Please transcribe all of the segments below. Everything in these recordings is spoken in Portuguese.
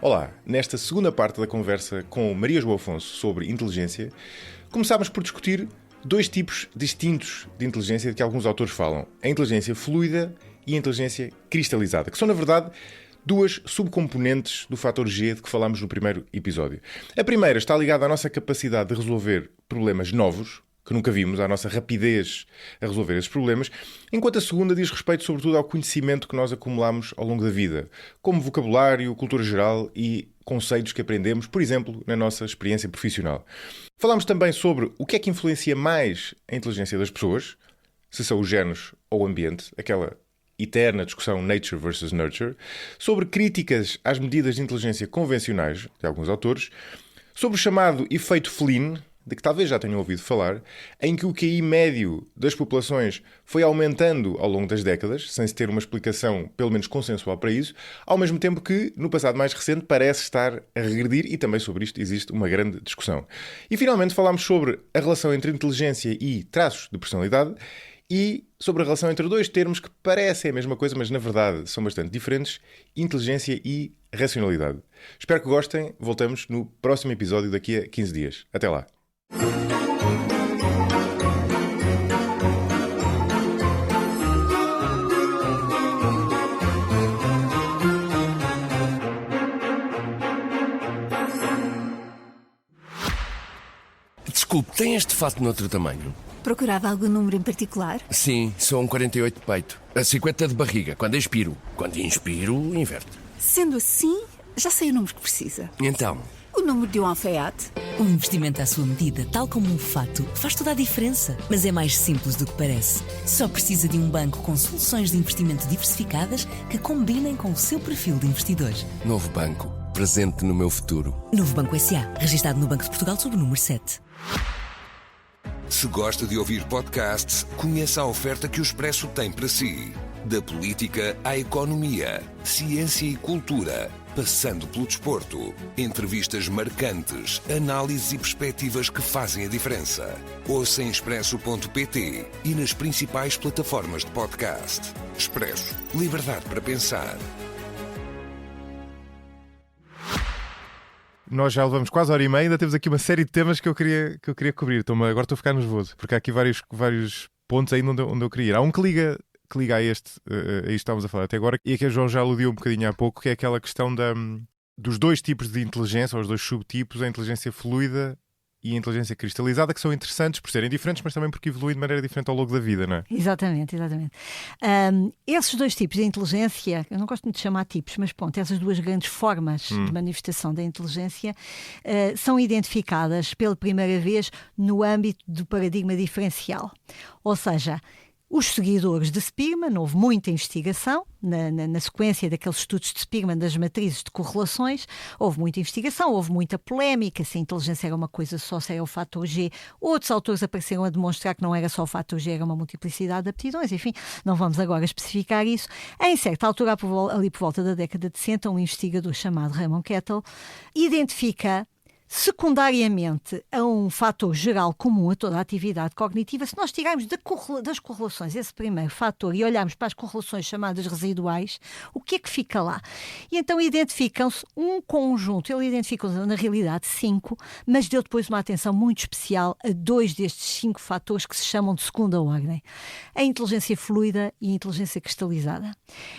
Olá, nesta segunda parte da conversa com Maria João Afonso sobre inteligência, começámos por discutir dois tipos distintos de inteligência de que alguns autores falam: a inteligência fluida e a inteligência cristalizada, que são, na verdade, duas subcomponentes do fator G de que falámos no primeiro episódio. A primeira está ligada à nossa capacidade de resolver problemas novos, que nunca vimos, à nossa rapidez a resolver esses problemas, enquanto a segunda diz respeito sobretudo ao conhecimento que nós acumulamos ao longo da vida, como vocabulário, cultura geral e conceitos que aprendemos, por exemplo, na nossa experiência profissional. Falámos também sobre o que é que influencia mais a inteligência das pessoas, se são os genes ou o ambiente, aquela eterna discussão nature versus nurture, sobre críticas às medidas de inteligência convencionais de alguns autores, sobre o chamado efeito Flynn, de que talvez já tenham ouvido falar, em que o QI médio das populações foi aumentando ao longo das décadas, sem se ter uma explicação, pelo menos consensual para isso, ao mesmo tempo que, no passado mais recente, parece estar a regredir, e também sobre isto existe uma grande discussão. E, finalmente, falámos sobre a relação entre inteligência e traços de personalidade e sobre a relação entre dois termos que parecem a mesma coisa, mas, na verdade, são bastante diferentes: inteligência e racionalidade. Espero que gostem. Voltamos no próximo episódio daqui a 15 dias. Até lá. Desculpe, tem este fato noutro tamanho? Procurava algum número em particular? Sim, sou um 48 de peito. A 50 de barriga, quando expiro. Quando inspiro, inverte. Sendo assim, já sei o número que precisa. Então? O número de um alfaiate. Um investimento à sua medida, tal como um fato, faz toda a diferença. Mas é mais simples do que parece. Só precisa de um banco com soluções de investimento diversificadas que combinem com o seu perfil de investidor. Novo banco, presente no meu futuro. Novo Banco S.A., registado no Banco de Portugal sob o número 7. Se gosta de ouvir podcasts, conheça a oferta que o Expresso tem para si. Da política à economia, ciência e cultura, passando pelo desporto. Entrevistas marcantes, análises e perspectivas que fazem a diferença. Ouça em expresso.pt e nas principais plataformas de podcast. Expresso. Liberdade para pensar. Nós já levamos quase hora e meia, ainda temos aqui uma série de temas que eu queria cobrir. Agora estou a ficar nervoso, porque há aqui vários pontos aí onde eu queria ir. Há um que liga a isto que estávamos a falar até agora, e que a João já aludiu um bocadinho há pouco, que é aquela questão dos dois tipos de inteligência, ou os dois subtipos, a inteligência fluida e a inteligência cristalizada, que são interessantes por serem diferentes, mas também porque evoluem de maneira diferente ao longo da vida, não é? Exatamente. Esses dois tipos de inteligência, eu não gosto muito de chamar tipos, mas pronto, essas duas grandes formas de manifestação da inteligência são identificadas pela primeira vez no âmbito do paradigma diferencial. Ou seja, os seguidores de Spearman, houve muita investigação, na sequência daqueles estudos de Spearman das matrizes de correlações, houve muita investigação, houve muita polémica, se a inteligência era uma coisa só, se era o fator G. Outros autores apareceram a demonstrar que não era só o fator G, era uma multiplicidade de aptidões, enfim, não vamos agora especificar isso. Em certa altura, ali por volta da década de 60, um investigador chamado Raymond Kettle identifica secundariamente a um fator geral comum a toda a atividade cognitiva. Se nós tirarmos das correlações esse primeiro fator e olharmos para as correlações chamadas residuais, o que é que fica lá? E então identificam-se um conjunto, ele identificou na realidade 5, mas deu depois uma atenção muito especial a 2 destes 5 fatores que se chamam de segunda ordem: a inteligência fluida e a inteligência cristalizada.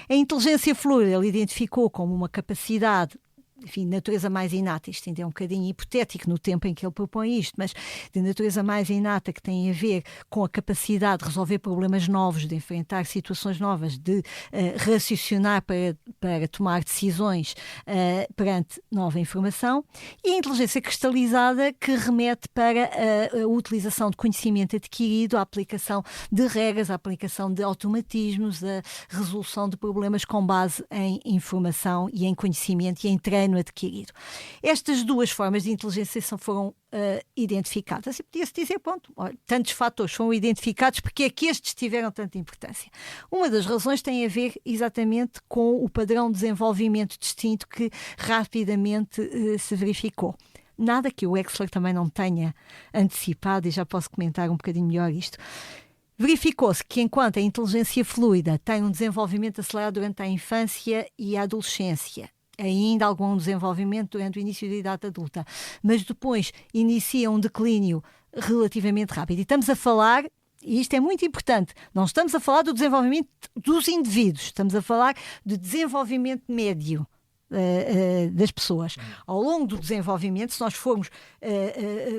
A inteligência fluida ele identificou como uma capacidade, enfim, de natureza mais inata. Isto ainda é um bocadinho hipotético no tempo em que ele propõe isto, mas de natureza mais inata, que tem a ver com a capacidade de resolver problemas novos, de enfrentar situações novas, de raciocinar para tomar decisões perante nova informação. E a inteligência cristalizada, que remete para a utilização de conhecimento adquirido, a aplicação de regras, a aplicação de automatismos, a resolução de problemas com base em informação e em conhecimento e em treino adquirido. Estas duas formas de inteligência foram identificadas. E podia-se dizer, pronto, olha, tantos fatores foram identificados, porque é que estes tiveram tanta importância? Uma das razões tem a ver exatamente com o padrão de desenvolvimento distinto que rapidamente se verificou. Nada que o Wechsler também não tenha antecipado, e já posso comentar um bocadinho melhor isto. Verificou-se que enquanto a inteligência fluida tem um desenvolvimento acelerado durante a infância e a adolescência, ainda algum desenvolvimento durante o início da idade adulta, mas depois inicia um declínio relativamente rápido. E estamos a falar, e isto é muito importante, não estamos a falar do desenvolvimento dos indivíduos, estamos a falar de desenvolvimento médio das pessoas. Ao longo do desenvolvimento, se nós formos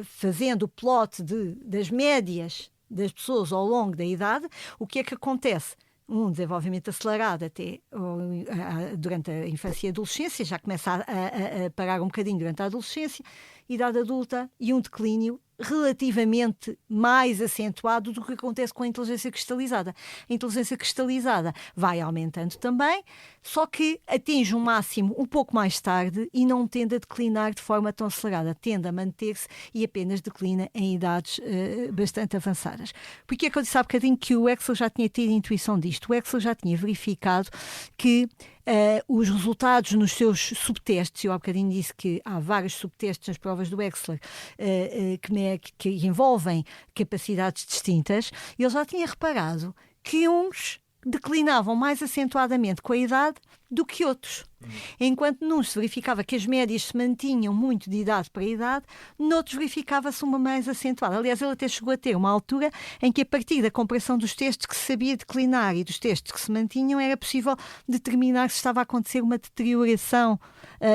fazendo o plot das médias das pessoas ao longo da idade, o que é que acontece? Um desenvolvimento acelerado até durante a infância e a adolescência, já começa a parar um bocadinho durante a adolescência, idade adulta, e um declínio relativamente mais acentuado do que acontece com a inteligência cristalizada. A inteligência cristalizada vai aumentando também, só que atinge um máximo um pouco mais tarde e não tende a declinar de forma tão acelerada, tende a manter-se e apenas declina em idades bastante avançadas. Porque é que eu disse há bocadinho que o Wexler já tinha tido intuição disto? O Wexler já tinha verificado que os resultados nos seus subtestes, eu há bocadinho disse que há vários subtestes nas provas do Wexler que envolvem capacidades distintas, ele já tinha reparado que uns declinavam mais acentuadamente com a idade do que outros. Enquanto nos se verificava que as médias se mantinham muito de idade para idade, noutros verificava-se uma mais acentuada. Aliás, ele até chegou a ter uma altura em que, a partir da comparação dos testes que se sabia declinar e dos testes que se mantinham, era possível determinar se estava a acontecer uma deterioração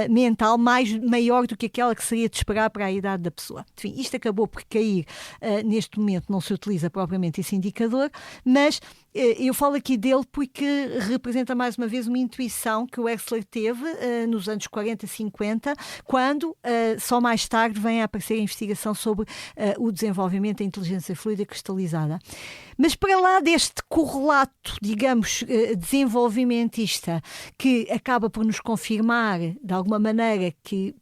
mental maior do que aquela que seria de esperar para a idade da pessoa. Enfim, isto acabou por cair. Neste momento não se utiliza propriamente esse indicador, mas eu falo aqui dele porque representa mais uma vez uma intuição que o Wexler teve nos anos 40, 50, quando só mais tarde vem a aparecer a investigação sobre o desenvolvimento da inteligência fluida cristalizada. Mas para lá deste correlato, digamos, desenvolvimentista, que acaba por nos confirmar, de alguma maneira, que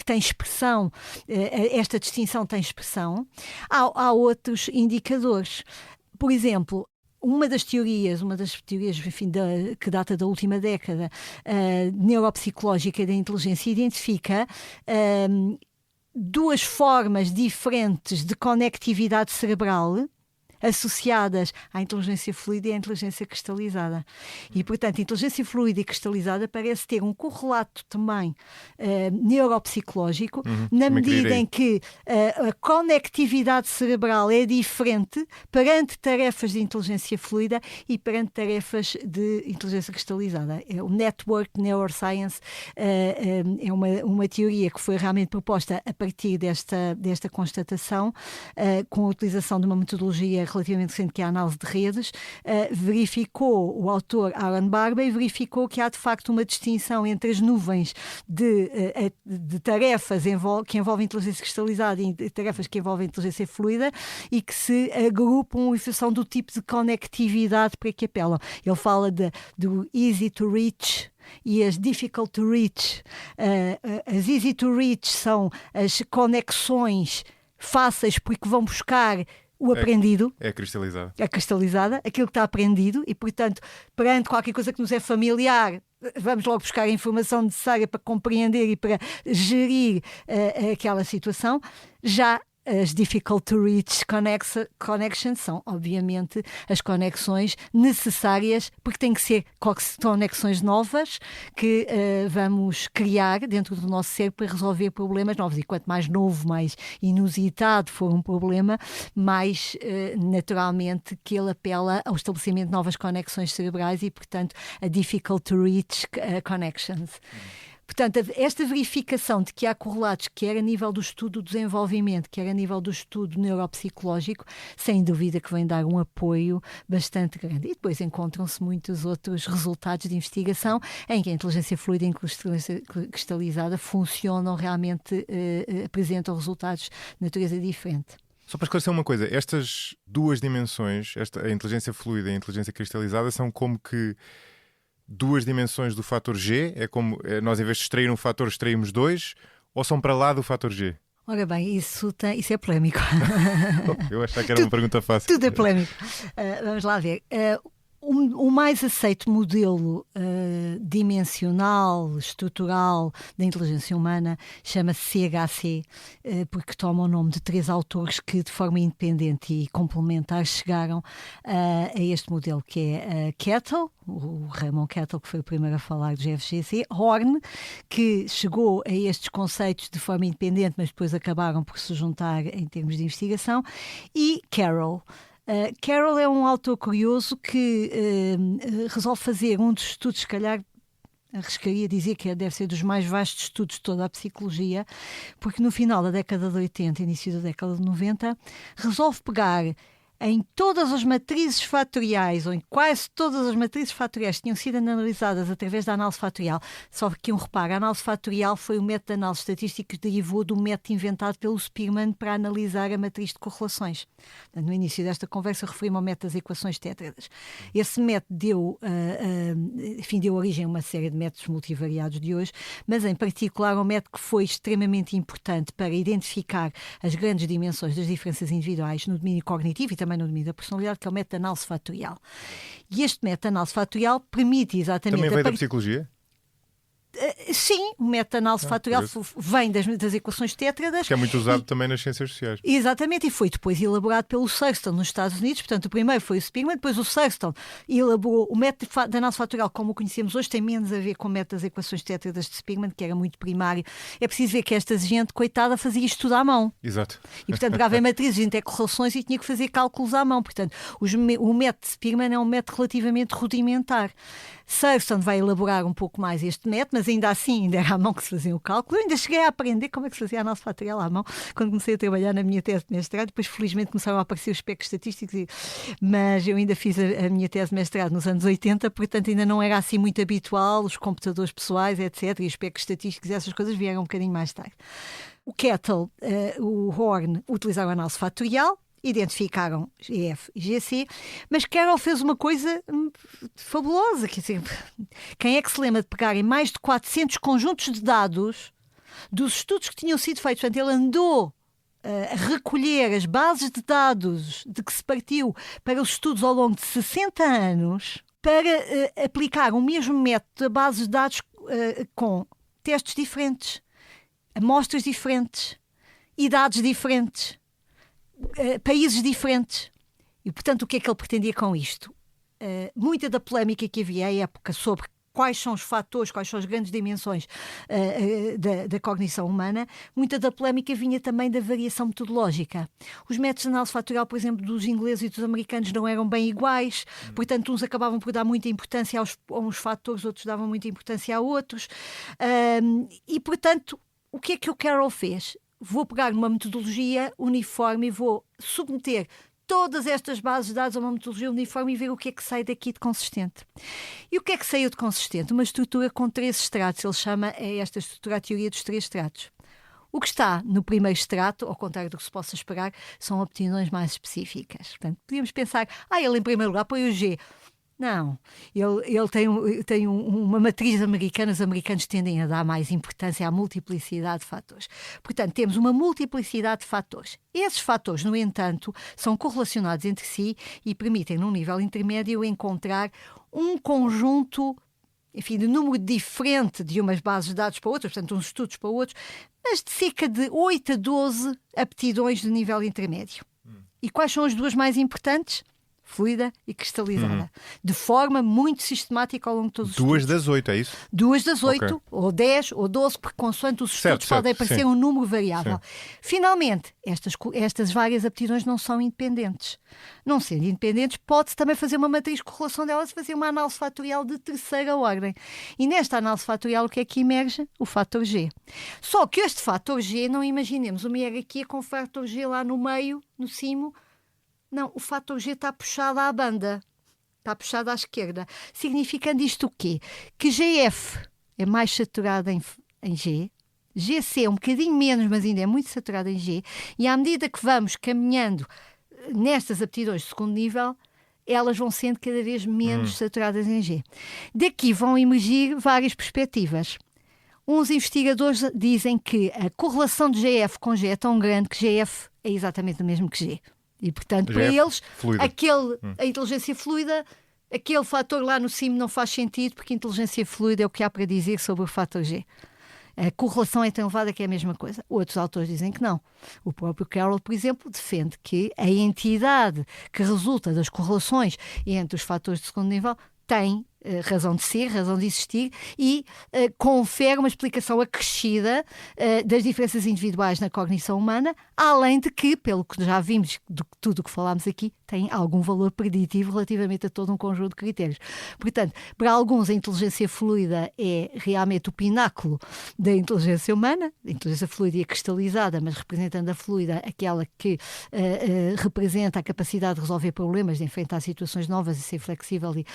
tem expressão, esta distinção tem expressão, há outros indicadores. Por exemplo, uma das teorias enfim, que data da última década, neuropsicológica da inteligência, identifica duas formas diferentes de conectividade cerebral associadas à inteligência fluida e à inteligência cristalizada. E, portanto, a inteligência fluida e cristalizada parece ter um correlato também neuropsicológico, na medida em que a conectividade cerebral é diferente perante tarefas de inteligência fluida e perante tarefas de inteligência cristalizada. O Network Neuroscience é uma teoria que foi realmente proposta a partir desta constatação, com a utilização de uma metodologia relativamente recente, que é a análise de redes. Verificou o autor Aaron Barbey, verificou que há de facto uma distinção entre as nuvens de tarefas que envolvem inteligência cristalizada e tarefas que envolvem inteligência fluida e que se agrupam em função do tipo de conectividade para que apelam. Ele fala do easy to reach e as difficult to reach. As easy to reach são as conexões fáceis porque vão buscar o aprendido. É cristalizada. É cristalizada, aquilo que está aprendido, e, portanto, perante qualquer coisa que nos é familiar, vamos logo buscar a informação necessária para compreender e para gerir aquela situação. Já as difficult to reach connections são, obviamente, as conexões necessárias, porque têm que ser conexões novas que vamos criar dentro do nosso cérebro para resolver problemas novos. E quanto mais novo, mais inusitado for um problema, mais naturalmente que ele apela ao estabelecimento de novas conexões cerebrais e, portanto, a difficult to reach connections. Portanto, esta verificação de que há correlatos, quer a nível do estudo do desenvolvimento, quer a nível do estudo neuropsicológico, sem dúvida que vem dar um apoio bastante grande. E depois encontram-se muitos outros resultados de investigação em que a inteligência fluida e a inteligência cristalizada funcionam realmente, apresentam resultados de natureza diferente. Só para esclarecer uma coisa, estas duas dimensões, a inteligência fluida e a inteligência cristalizada, são como que duas dimensões do fator G? É como nós, em vez de extrair um fator, extraímos dois? Ou são para lá do fator G? Ora bem, isso é polémico. Eu achava que era uma pergunta fácil. Tudo é polémico. Vamos lá ver. O mais aceito modelo dimensional, estrutural da inteligência humana chama-se CHC, porque toma o nome de 3 autores que de forma independente e complementar chegaram a este modelo, que é Kettle, o Raymond Kettle, que foi o primeiro a falar do GFGC, Horn, que chegou a estes conceitos de forma independente, mas depois acabaram por se juntar em termos de investigação, e Carroll. Carroll é um autor curioso que resolve fazer um dos estudos, se calhar arriscaria dizer que deve ser dos mais vastos estudos de toda a psicologia, porque no final da década de 80, início da década de 90, resolve pegar em todas as matrizes fatoriais, ou em quase todas as matrizes fatoriais que tinham sido analisadas através da análise fatorial. Só que um reparo, a análise fatorial foi o método de análise estatística que derivou do método inventado pelo Spearman para analisar a matriz de correlações. No início desta conversa eu referi-me ao método das equações tétradas. Esse método deu origem a uma série de métodos multivariados de hoje, mas em particular um método que foi extremamente importante para identificar as grandes dimensões das diferenças individuais no domínio cognitivo e também no domínio da personalidade, que é o método de análise fatorial. E este método de análise fatorial permite exatamente... Também veio da psicologia? Sim, o método de análise fatorial vem das equações tétradas. Que é muito usado também nas ciências sociais. Exatamente, e foi depois elaborado pelo Thurston nos Estados Unidos. Portanto, o primeiro foi o Spearman, depois o Thurston elaborou o método de análise fatorial como o conhecemos hoje, tem menos a ver com o método das equações tétradas de Spearman, que era muito primário. É preciso ver que esta gente, coitada, fazia isto tudo à mão. Exato. E, portanto, pegava em matrizes, intercorrelações e tinha que fazer cálculos à mão. Portanto, o método de Spearman é um método relativamente rudimentar. Thurston vai elaborar um pouco mais este método, mas ainda assim, ainda era à mão que se fazia o cálculo. Eu ainda cheguei a aprender como é que se fazia a análise fatorial à mão quando comecei a trabalhar na minha tese de mestrado. Depois, felizmente, começaram a aparecer os espectros estatísticos, mas eu ainda fiz a minha tese de mestrado nos anos 80, portanto ainda não era assim muito habitual, os computadores pessoais, etc., e os espectros estatísticos, essas coisas vieram um bocadinho mais tarde. O Kettle, o Horn, utilizaram a análise fatorial, identificaram GF e GC, mas Carroll fez uma coisa fabulosa. Quer dizer, quem é que se lembra de pegarem mais de 400 conjuntos de dados dos estudos que tinham sido feitos? Portanto, ele andou a recolher as bases de dados de que se partiu para os estudos ao longo de 60 anos para aplicar o mesmo método a bases de dados com testes diferentes, amostras diferentes, idades diferentes, países diferentes. E, portanto, o que é que ele pretendia com isto? Muita da polémica que havia à época sobre quais são os fatores, quais são as grandes dimensões da cognição humana, muita da polémica vinha também da variação metodológica. Os métodos de análise fatorial, por exemplo, dos ingleses e dos americanos não eram bem iguais, portanto, uns acabavam por dar muita importância a uns fatores, outros davam muita importância a outros. E, portanto, o que é que o Carroll fez? Vou pegar uma metodologia uniforme e vou submeter todas estas bases de dados a uma metodologia uniforme e ver o que é que sai daqui de consistente. E o que é que saiu de consistente? Uma estrutura com 3 estratos. Ele chama esta estrutura a teoria dos 3 estratos. O que está no primeiro estrato, ao contrário do que se possa esperar, são opiniões mais específicas. Portanto, podíamos pensar, ele em primeiro lugar põe o G. Não, ele tem uma matriz americana, os americanos tendem a dar mais importância à multiplicidade de fatores. Portanto, temos uma multiplicidade de fatores. Esses fatores, no entanto, são correlacionados entre si e permitem, num nível intermédio, encontrar um conjunto, enfim, de número diferente de umas bases de dados para outras, portanto, uns estudos para outros, mas de cerca de 8 a 12 aptidões de nível intermédio. E quais são as duas mais importantes? Fluida e cristalizada, de forma muito sistemática ao longo de todos os estudos. 2 das 8, é isso? 2 das 8, Okay. ou 10, ou 12, porque consoante os estudos podem aparecer sim. um número variável. Sim. Finalmente, estas várias aptidões não são independentes. Não sendo independentes, pode-se também fazer uma matriz de correlação delas e fazer uma análise fatorial de terceira ordem. E nesta análise fatorial, o que é que emerge? O fator G. Só que este fator G, não imaginemos uma hierarquia com o fator G lá no meio, no cimo. Não, o fator G está puxado à banda, está puxado à esquerda. Significando isto o quê? Que GF é mais saturado em G, GC é um bocadinho menos, mas ainda é muito saturado em G, e à medida que vamos caminhando nestas aptidões de segundo nível, elas vão sendo cada vez menos saturadas em G. Daqui vão emergir várias perspectivas. Uns investigadores dizem que a correlação de GF com G é tão grande que GF é exatamente o mesmo que G. E, portanto, para eles, fluida. a inteligência fluida aquele fator lá no cimo não faz sentido porque inteligência fluida é o que há para dizer sobre o fator G. A correlação é tão elevada que é a mesma coisa. Outros autores dizem que não. O próprio Carroll, por exemplo, defende que a entidade que resulta das correlações entre os fatores de segundo nível tem razão de ser, razão de existir e confere uma explicação acrescida das diferenças individuais na cognição humana, além de que, pelo que já vimos de tudo o que falámos aqui, tem algum valor preditivo relativamente a todo um conjunto de critérios. Portanto, para alguns a inteligência fluida é realmente o pináculo da inteligência humana, a inteligência fluida e cristalizada, mas representando a fluida, aquela que representa a capacidade de resolver problemas, de enfrentar situações novas e ser flexível e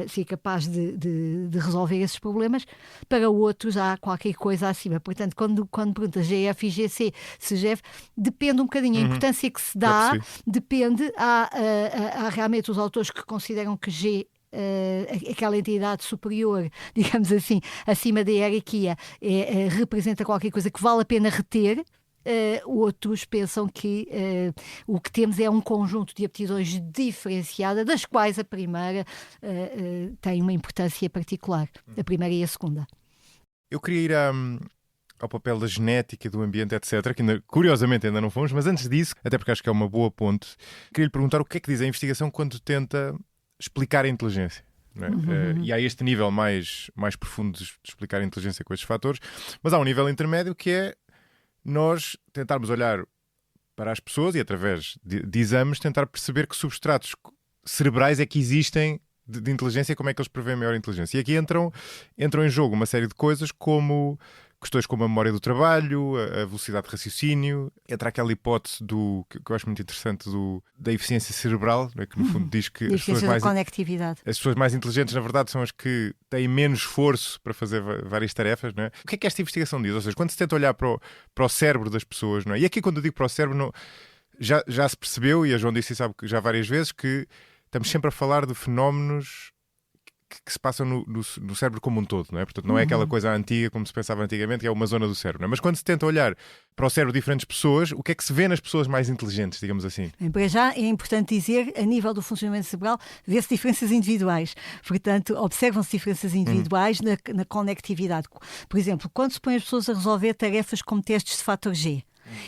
ser capaz de resolver esses problemas. Para outros há qualquer coisa acima. Portanto, quando perguntas GF e GC, se GF, depende um bocadinho. A importância que se dá depende. Há realmente os autores que consideram que G, aquela entidade superior, digamos assim, acima da hierarquia, representa qualquer coisa que vale a pena reter. Outros pensam que o que temos é um conjunto de aptidões diferenciadas, das quais a primeira tem uma importância particular, a primeira e a segunda. Eu queria ir ao papel da genética, do ambiente, etc., que curiosamente ainda não fomos, mas antes disso, até porque acho que é uma boa ponte, queria lhe perguntar o que é que diz a investigação quando tenta explicar a inteligência. Não é? E há este nível mais profundo de explicar a inteligência com estes fatores, mas há um nível intermédio que é nós tentarmos olhar para as pessoas e, através de exames, tentar perceber que substratos cerebrais é que existem de inteligência e como é que eles prevêem maior inteligência. E aqui entram em jogo uma série de coisas, como questões como a memória do trabalho, a velocidade de raciocínio. Entra aquela hipótese que eu acho muito interessante da eficiência cerebral, né, que no fundo diz que as pessoas mais inteligentes, na verdade, são as que têm menos esforço para fazer várias tarefas. Não é? O que é que esta investigação diz? Ou seja, quando se tenta olhar para o cérebro das pessoas, não é? E aqui quando eu digo para o cérebro, já se percebeu, e a João disse, sabe, já várias vezes, que estamos sempre a falar de fenómenos que se passam no cérebro como um todo, não é? Portanto, não é aquela coisa antiga, como se pensava antigamente, que é uma zona do cérebro, não é? Mas quando se tenta olhar para o cérebro de diferentes pessoas, o que é que se vê nas pessoas mais inteligentes, digamos assim? Para já é importante dizer, a nível do funcionamento cerebral, vê-se diferenças individuais. Portanto, observam-se diferenças individuais na conectividade. Por exemplo, quando se põe as pessoas a resolver tarefas como testes de fator G,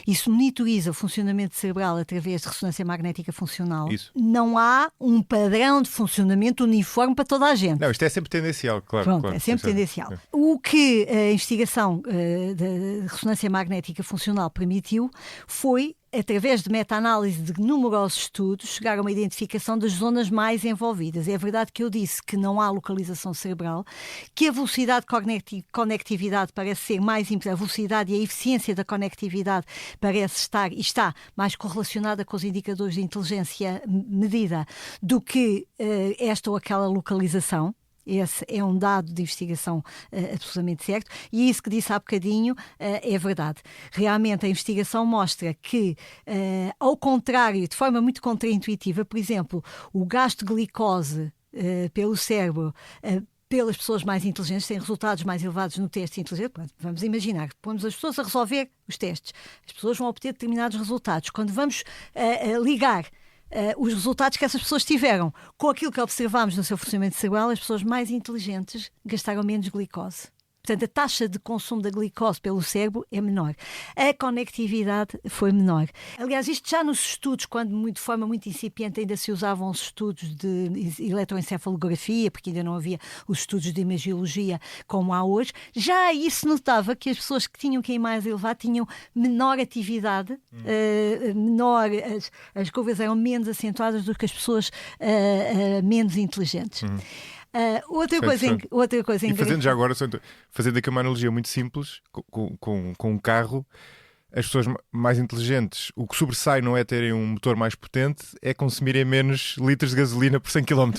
isso monitoriza o funcionamento cerebral através de ressonância magnética funcional. Isso. Não há um padrão de funcionamento uniforme para toda a gente. Não, isto é sempre tendencial, claro. Pronto, claro, é sempre tendencial. É. O que a investigação da ressonância magnética funcional permitiu foi, através de meta-análise de numerosos estudos, chegar a uma identificação das zonas mais envolvidas. É verdade que eu disse que não há localização cerebral, que a velocidade de conectividade parece ser mais importante, a velocidade e a eficiência da conectividade parece estar e está mais correlacionada com os indicadores de inteligência medida do que esta ou aquela localização. Esse é um dado de investigação absolutamente certo, e isso que disse há bocadinho é verdade. Realmente a investigação mostra que, ao contrário, de forma muito contraintuitiva, por exemplo, o gasto de glicose pelo cérebro pelas pessoas mais inteligentes tem resultados mais elevados no teste de inteligência. Vamos imaginar que pomos as pessoas a resolver os testes, as pessoas vão obter determinados resultados. Quando vamos ligar os resultados que essas pessoas tiveram com aquilo que observámos no seu funcionamento cerebral, as pessoas mais inteligentes gastaram menos glicose. Portanto, a taxa de consumo da glicose pelo cérebro é menor. A conectividade foi menor. Aliás, isto já nos estudos, quando de forma muito incipiente ainda se usavam os estudos de eletroencefalografia, porque ainda não havia os estudos de imagiologia como há hoje, já aí se notava que as pessoas que tinham QI mais elevado tinham menor atividade, menor, as curvas eram menos acentuadas do que as pessoas menos inteligentes. Outra coisa e fazendo já agora, fazendo aqui uma analogia muito simples com um carro, as pessoas mais inteligentes, o que sobressai não é terem um motor mais potente, é consumirem menos litros de gasolina por 100 km.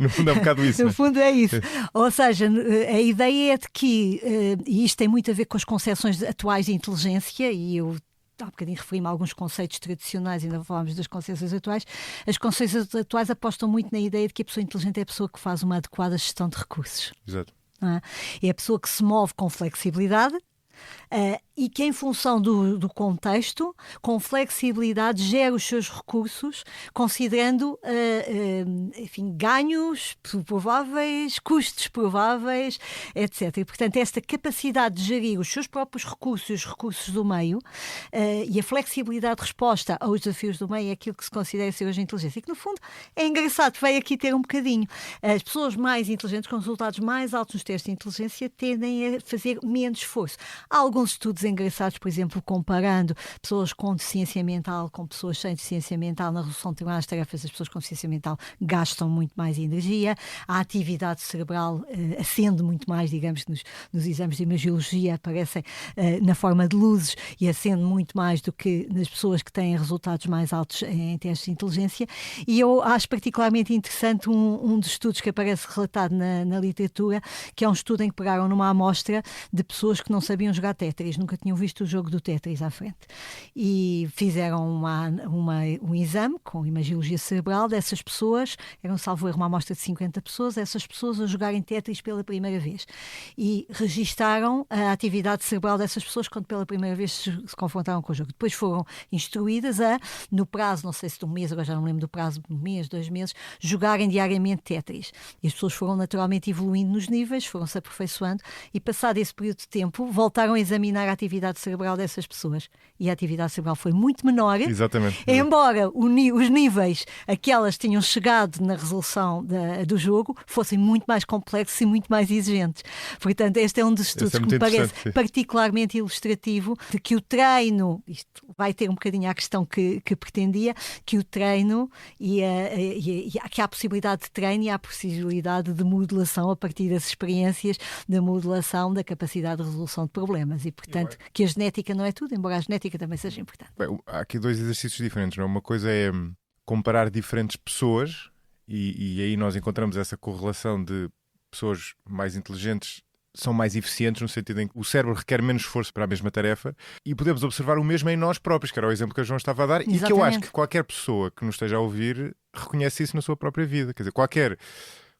No fundo é um bocado isso. No fundo é isso. Ou seja, a ideia é de que, e isto tem muito a ver com as concepções atuais de inteligência, e eu há bocadinho referi-me a alguns conceitos tradicionais, ainda falámos das concepções atuais. As concepções atuais apostam muito na ideia de que a pessoa inteligente é a pessoa que faz uma adequada gestão de recursos. Exato. É a pessoa que se move com flexibilidade, E que em função do contexto, com flexibilidade, gera os seus recursos, considerando enfim, ganhos prováveis, custos prováveis, etc. E, portanto, esta capacidade de gerir os seus próprios recursos e os recursos do meio e a flexibilidade de resposta aos desafios do meio é aquilo que se considera ser hoje a inteligência. E que, no fundo, é engraçado, veio aqui ter um bocadinho. As pessoas mais inteligentes, com resultados mais altos nos testes de inteligência, tendem a fazer menos esforço. Há alguns estudos engraçados, por exemplo, comparando pessoas com deficiência mental com pessoas sem deficiência mental na resolução de determinadas tarefas. As pessoas com deficiência mental gastam muito mais energia, a atividade cerebral acende muito mais, digamos, nos exames de imagiologia aparecem na forma de luzes e acende muito mais do que nas pessoas que têm resultados mais altos em testes de inteligência. E eu acho particularmente interessante um dos estudos que aparece relatado na literatura, que é um estudo em que pegaram numa amostra de pessoas que não sabiam jogar Tetris, nunca tinham visto o jogo do Tetris à frente. E fizeram um exame com imagiologia cerebral dessas pessoas, eram, salvo erro, uma amostra de 50 pessoas, essas pessoas a jogarem Tetris pela primeira vez. E registaram a atividade cerebral dessas pessoas quando pela primeira vez se confrontaram com o jogo. Depois foram instruídas no prazo, não sei se de um mês, agora já não me lembro do prazo, de um mês, 2 meses, jogarem diariamente Tetris. E as pessoas foram naturalmente evoluindo nos níveis, foram-se aperfeiçoando e, passado esse período de tempo, voltaram a examinar a atividade cerebral dessas pessoas. E a atividade cerebral foi muito menor. Exatamente. Embora os níveis a que elas tinham chegado na resolução do jogo fossem muito mais complexos e muito mais exigentes. Portanto, este é um dos estudos que me parece particularmente ilustrativo de que o treino, isto vai ter um bocadinho a questão que pretendia, que o treino que há a possibilidade de treino e há a possibilidade de modelação a partir das experiências da modelação da capacidade de resolução de problemas e, portanto, que a genética não é tudo, embora a genética também seja importante. Bem, há aqui 2 exercícios diferentes, não é? Uma coisa é comparar diferentes pessoas e aí nós encontramos essa correlação de pessoas mais inteligentes são mais eficientes no sentido em que o cérebro requer menos esforço para a mesma tarefa e podemos observar o mesmo em nós próprios, que era o exemplo que a João estava a dar. Exatamente. E que eu acho que qualquer pessoa que nos esteja a ouvir reconhece isso na sua própria vida. Quer dizer,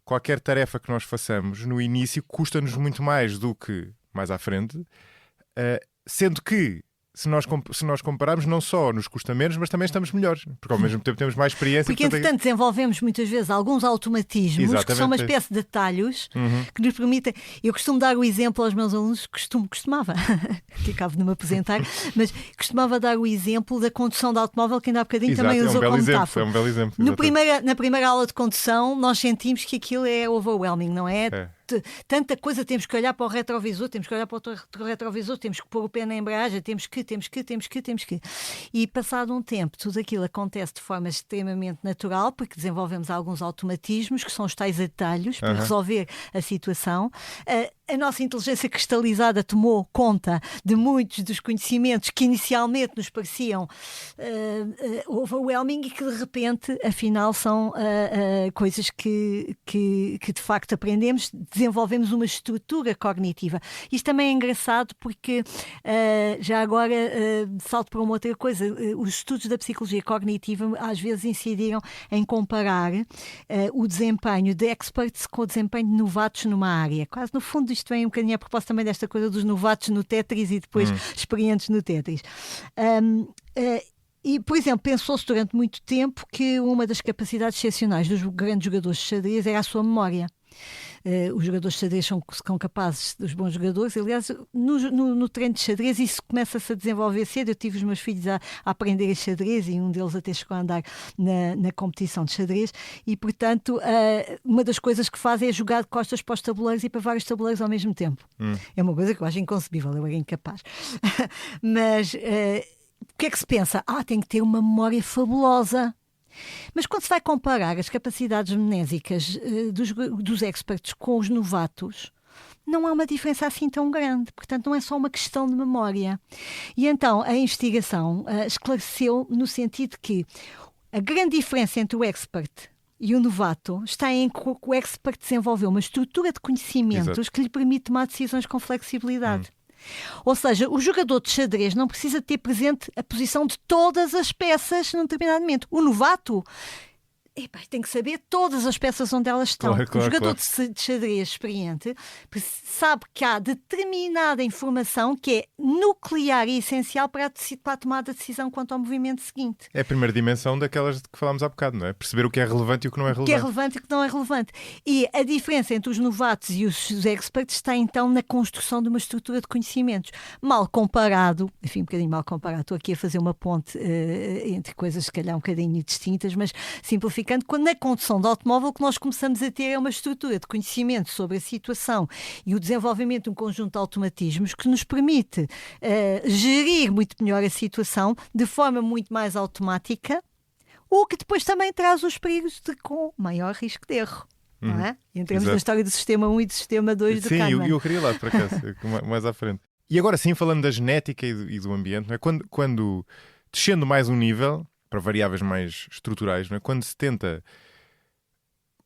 qualquer tarefa que nós façamos no início custa-nos muito mais do que mais à frente, sendo que se nós compararmos, não só nos custa menos, mas também estamos melhores, porque ao mesmo tempo temos mais experiência. Porque, entretanto, desenvolvemos muitas vezes alguns automatismos. Exatamente. Que são uma espécie de atalhos que nos permitem. Eu costumo dar o exemplo aos meus alunos, costumava, que acabo de me apresentar, mas costumava dar o exemplo da condução de automóvel, que ainda há bocadinho também usou como metáfora. É um belo exemplo. Na primeira aula de condução, nós sentimos que aquilo é overwhelming, não é? Tanta coisa, temos que olhar para o retrovisor, temos que olhar para o retrovisor, temos que pôr o pé na embreagem, temos que. E passado um tempo, tudo aquilo acontece de forma extremamente natural, porque desenvolvemos alguns automatismos, que são os tais atalhos, para resolver a situação. A nossa inteligência cristalizada tomou conta de muitos dos conhecimentos que inicialmente nos pareciam overwhelming e que de repente, afinal, são coisas que de facto aprendemos, desenvolvemos uma estrutura cognitiva. Isto também é engraçado porque, já agora, salto para uma outra coisa, os estudos da psicologia cognitiva às vezes incidiram em comparar o desempenho de experts com o desempenho de novatos numa área. Quase no fundo isto vem um bocadinho a propósito também desta coisa dos novatos no Tetris e depois experientes no Tetris. E, por exemplo, pensou-se durante muito tempo que uma das capacidades excepcionais dos grandes jogadores de xadrez era a sua memória. Os jogadores de xadrez são capazes, os bons jogadores, aliás, no treino de xadrez isso começa-se a desenvolver cedo. Eu tive os meus filhos a aprender a xadrez e um deles até chegou a andar na competição de xadrez e, portanto, uma das coisas que faz é jogar de costas para os tabuleiros e para vários tabuleiros ao mesmo tempo. É uma coisa que eu acho inconcebível, eu era incapaz. Mas o que é que se pensa? Tem que ter uma memória fabulosa. Mas quando se vai comparar as capacidades mnemésicas dos experts com os novatos, não há uma diferença assim tão grande. Portanto, não é só uma questão de memória. E então a investigação esclareceu no sentido que a grande diferença entre o expert e o novato está em que o expert desenvolveu uma estrutura de conhecimentos que lhe permite tomar decisões com flexibilidade. Ou seja, o jogador de xadrez não precisa ter presente a posição de todas as peças num determinado momento. O novato tem que saber todas as peças onde elas estão. O jogador de xadrez experiente sabe que há determinada informação que é nuclear e essencial para a tomada de decisão quanto ao movimento seguinte. É a primeira dimensão daquelas de que falámos há bocado, não é? Perceber o que é relevante e o que não é relevante. O que é relevante e o que não é relevante. E a diferença entre os novatos e os experts está então na construção de uma estrutura de conhecimentos. Mal comparado, enfim, um bocadinho mal comparado, estou aqui a fazer uma ponte entre coisas se calhar um bocadinho distintas, mas simplificando, quando na condução do automóvel o que nós começamos a ter é uma estrutura de conhecimento sobre a situação e o desenvolvimento de um conjunto de automatismos que nos permite gerir muito melhor a situação de forma muito mais automática, o que depois também traz os perigos com maior risco de erro. Não é? Entramos na história do sistema 1 e do sistema 2 do Kahneman. Sim, eu queria lá, por acaso, mais à frente. E agora sim, falando da genética e do ambiente, não é? Quando descendo mais um nível, para variáveis mais estruturais, não é? Quando se tenta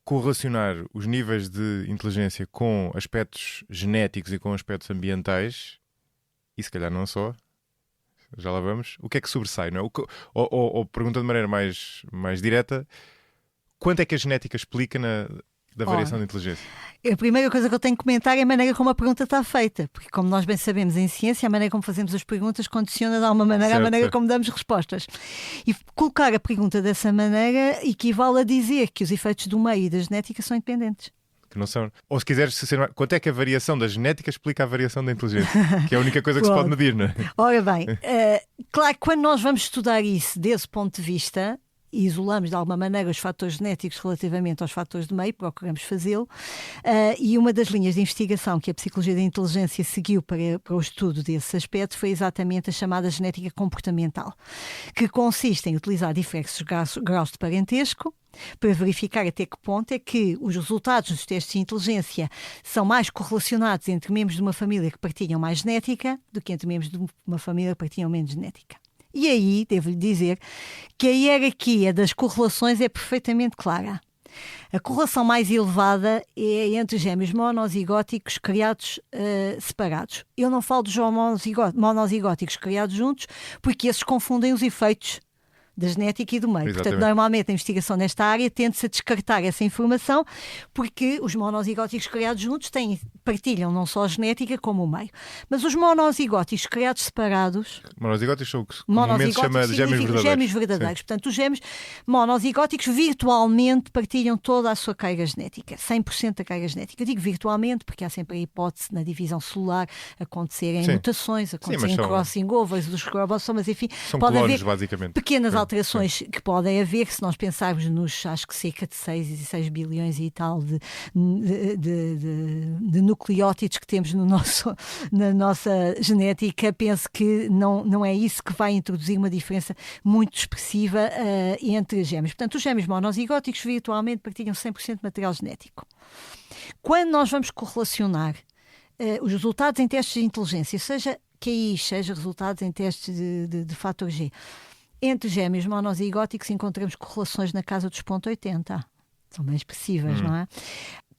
correlacionar os níveis de inteligência com aspectos genéticos e com aspectos ambientais, e se calhar não só, já lá vamos, o que é que sobressai, não é? Ou perguntando de maneira mais direta, quanto é que a genética explica da variação da inteligência? A primeira coisa que eu tenho que comentar é a maneira como a pergunta está feita, porque como nós bem sabemos em ciência, a maneira como fazemos as perguntas condiciona de alguma maneira a maneira como damos respostas. E colocar a pergunta dessa maneira equivale a dizer que os efeitos do meio e da genética são independentes. Que não são. Ou se quiseres, quanto é que a variação da genética explica a variação da inteligência? Que é a única coisa que se pode medir, não é? Ora bem, claro que quando nós vamos estudar isso desse ponto de vista, e isolamos de alguma maneira os fatores genéticos relativamente aos fatores de meio, procuramos fazê-lo, e uma das linhas de investigação que a psicologia da inteligência seguiu para o estudo desse aspecto foi exatamente a chamada genética comportamental, que consiste em utilizar diversos graus de parentesco para verificar até que ponto é que os resultados dos testes de inteligência são mais correlacionados entre membros de uma família que partilham mais genética do que entre membros de uma família que partilham menos genética. E aí, devo-lhe dizer que a hierarquia das correlações é perfeitamente clara. A correlação mais elevada é entre gêmeos monozigóticos criados separados. Eu não falo dos monozigóticos criados juntos, porque esses confundem os efeitos da genética e do meio. Exatamente. Portanto, normalmente a investigação nesta área tende-se a descartar essa informação, porque os monozigóticos criados juntos partilham não só a genética como o meio. Mas os monozigóticos criados separados... Monozigóticos são o que comumente se chama de gêmeos verdadeiros. Gêmeos verdadeiros. Portanto, os gêmeos monozigóticos virtualmente partilham toda a sua carga genética, 100% da carga genética. Eu digo virtualmente porque há sempre a hipótese na divisão celular acontecerem mutações, acontecerem crossing overs dos cromossomas, enfim. São pode clones, haver basicamente. Pequenas alterações que podem haver, se nós pensarmos nos, acho que cerca de 6 bilhões e tal de nucleótidos que temos na nossa genética, penso que não é isso que vai introduzir uma diferença muito expressiva entre gêmeos. Portanto, os gêmeos monozigóticos virtualmente partilham 100% de material genético. Quando nós vamos correlacionar os resultados em testes de inteligência, seja QI, seja resultados em testes de fator G, entre gêmeos monozigóticos encontramos correlações na casa dos 0,80. São bem expressivas, não é?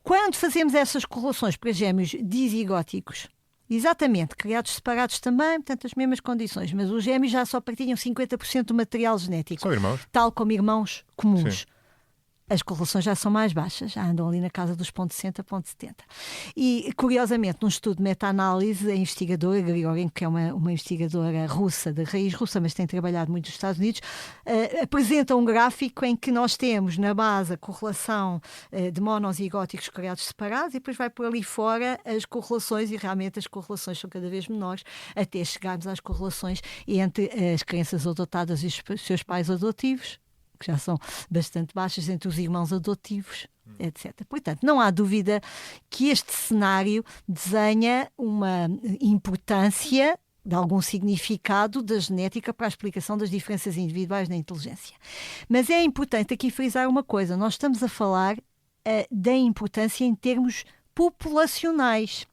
Quando fazemos essas correlações para gêmeos dizigóticos, exatamente, criados separados também, portanto as mesmas condições, mas os gêmeos já só partilham 50% do material genético. São irmãos. Tal como irmãos comuns. Sim. As correlações já são mais baixas, já andam ali na casa dos 0,60, 0,70. E, curiosamente, num estudo de meta-análise, a investigadora Grigorenko, que é uma investigadora russa, de raiz russa, mas tem trabalhado muito nos Estados Unidos, apresenta um gráfico em que nós temos na base a correlação de monozigóticos criados separados e depois vai por ali fora as correlações, e realmente as correlações são cada vez menores, até chegarmos às correlações entre as crianças adotadas e os seus pais adotivos, que já são bastante baixas, entre os irmãos adotivos, etc. Portanto, não há dúvida que este cenário desenha uma importância de algum significado da genética para a explicação das diferenças individuais na inteligência. Mas é importante aqui frisar uma coisa, nós estamos a falar da importância em termos populacionais.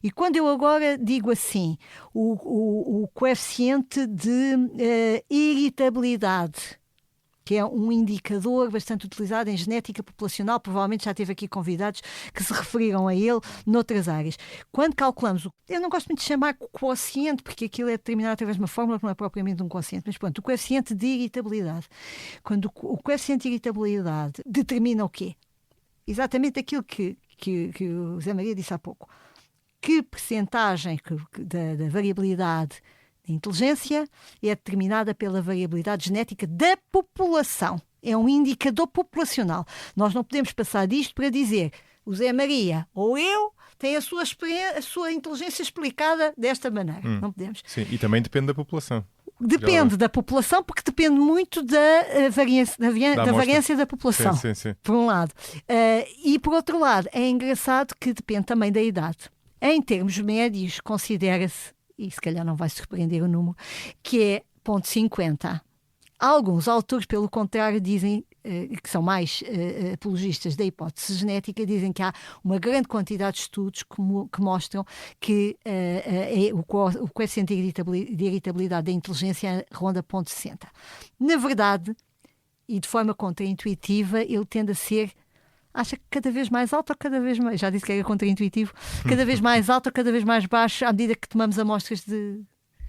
E quando eu agora digo assim, o coeficiente de irritabilidade, que é um indicador bastante utilizado em genética populacional, provavelmente já teve aqui convidados que se referiram a ele noutras áreas. Quando calculamos, eu não gosto muito de chamar quociente, porque aquilo é determinado através de uma fórmula que não é propriamente um quociente, mas pronto, o coeficiente de irritabilidade. Quando o coeficiente de irritabilidade determina o quê? Exatamente aquilo que o Zé Maria disse há pouco. que percentagem da variabilidade da inteligência é determinada pela variabilidade genética da população. É um indicador populacional. Nós não podemos passar disto para dizer o Zé Maria ou eu têm a sua inteligência explicada desta maneira. Não podemos. Sim, e também depende da população. Depende da população, porque depende muito da variância da população, sim. por um lado. E, por outro lado, é engraçado que depende também da idade. Em termos médios, considera-se, e se calhar não vai surpreender o número, que é 0,50. Alguns autores, pelo contrário, dizem, que são mais apologistas da hipótese genética, dizem que há uma grande quantidade de estudos que mostram que o coeficiente de irritabilidade da inteligência ronda 0,60. Na verdade, e de forma contraintuitiva, ele tende a ser, acha que cada vez mais alto ou cada vez mais, já disse que era contraintuitivo, cada vez mais alto ou cada vez mais baixo à medida que tomamos amostras de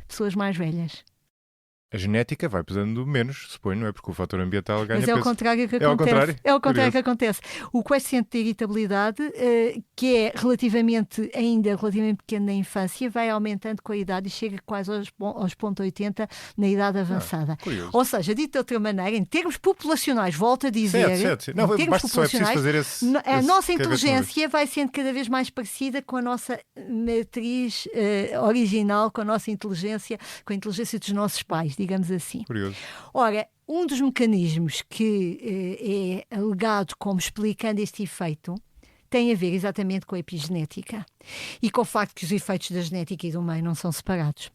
pessoas mais velhas. A genética vai pesando menos, suponho, não é? Porque o fator ambiental ganha peso. Mas é o contrário que acontece. É o contrário que acontece. O coeficiente de irritabilidade, que é ainda relativamente pequeno na infância, vai aumentando com a idade e chega quase aos 0,80 na idade avançada. Ou seja, dito de outra maneira, em termos populacionais, volto a dizer... Certo. Não, basta só é preciso fazer a nossa inteligência vai sendo cada vez mais parecida com a nossa matriz original, com a nossa inteligência, com a inteligência dos nossos pais, digamos assim. Curioso. Ora, um dos mecanismos que é alegado como explicando este efeito tem a ver exatamente com a epigenética e com o facto que os efeitos da genética e do meio não são separados.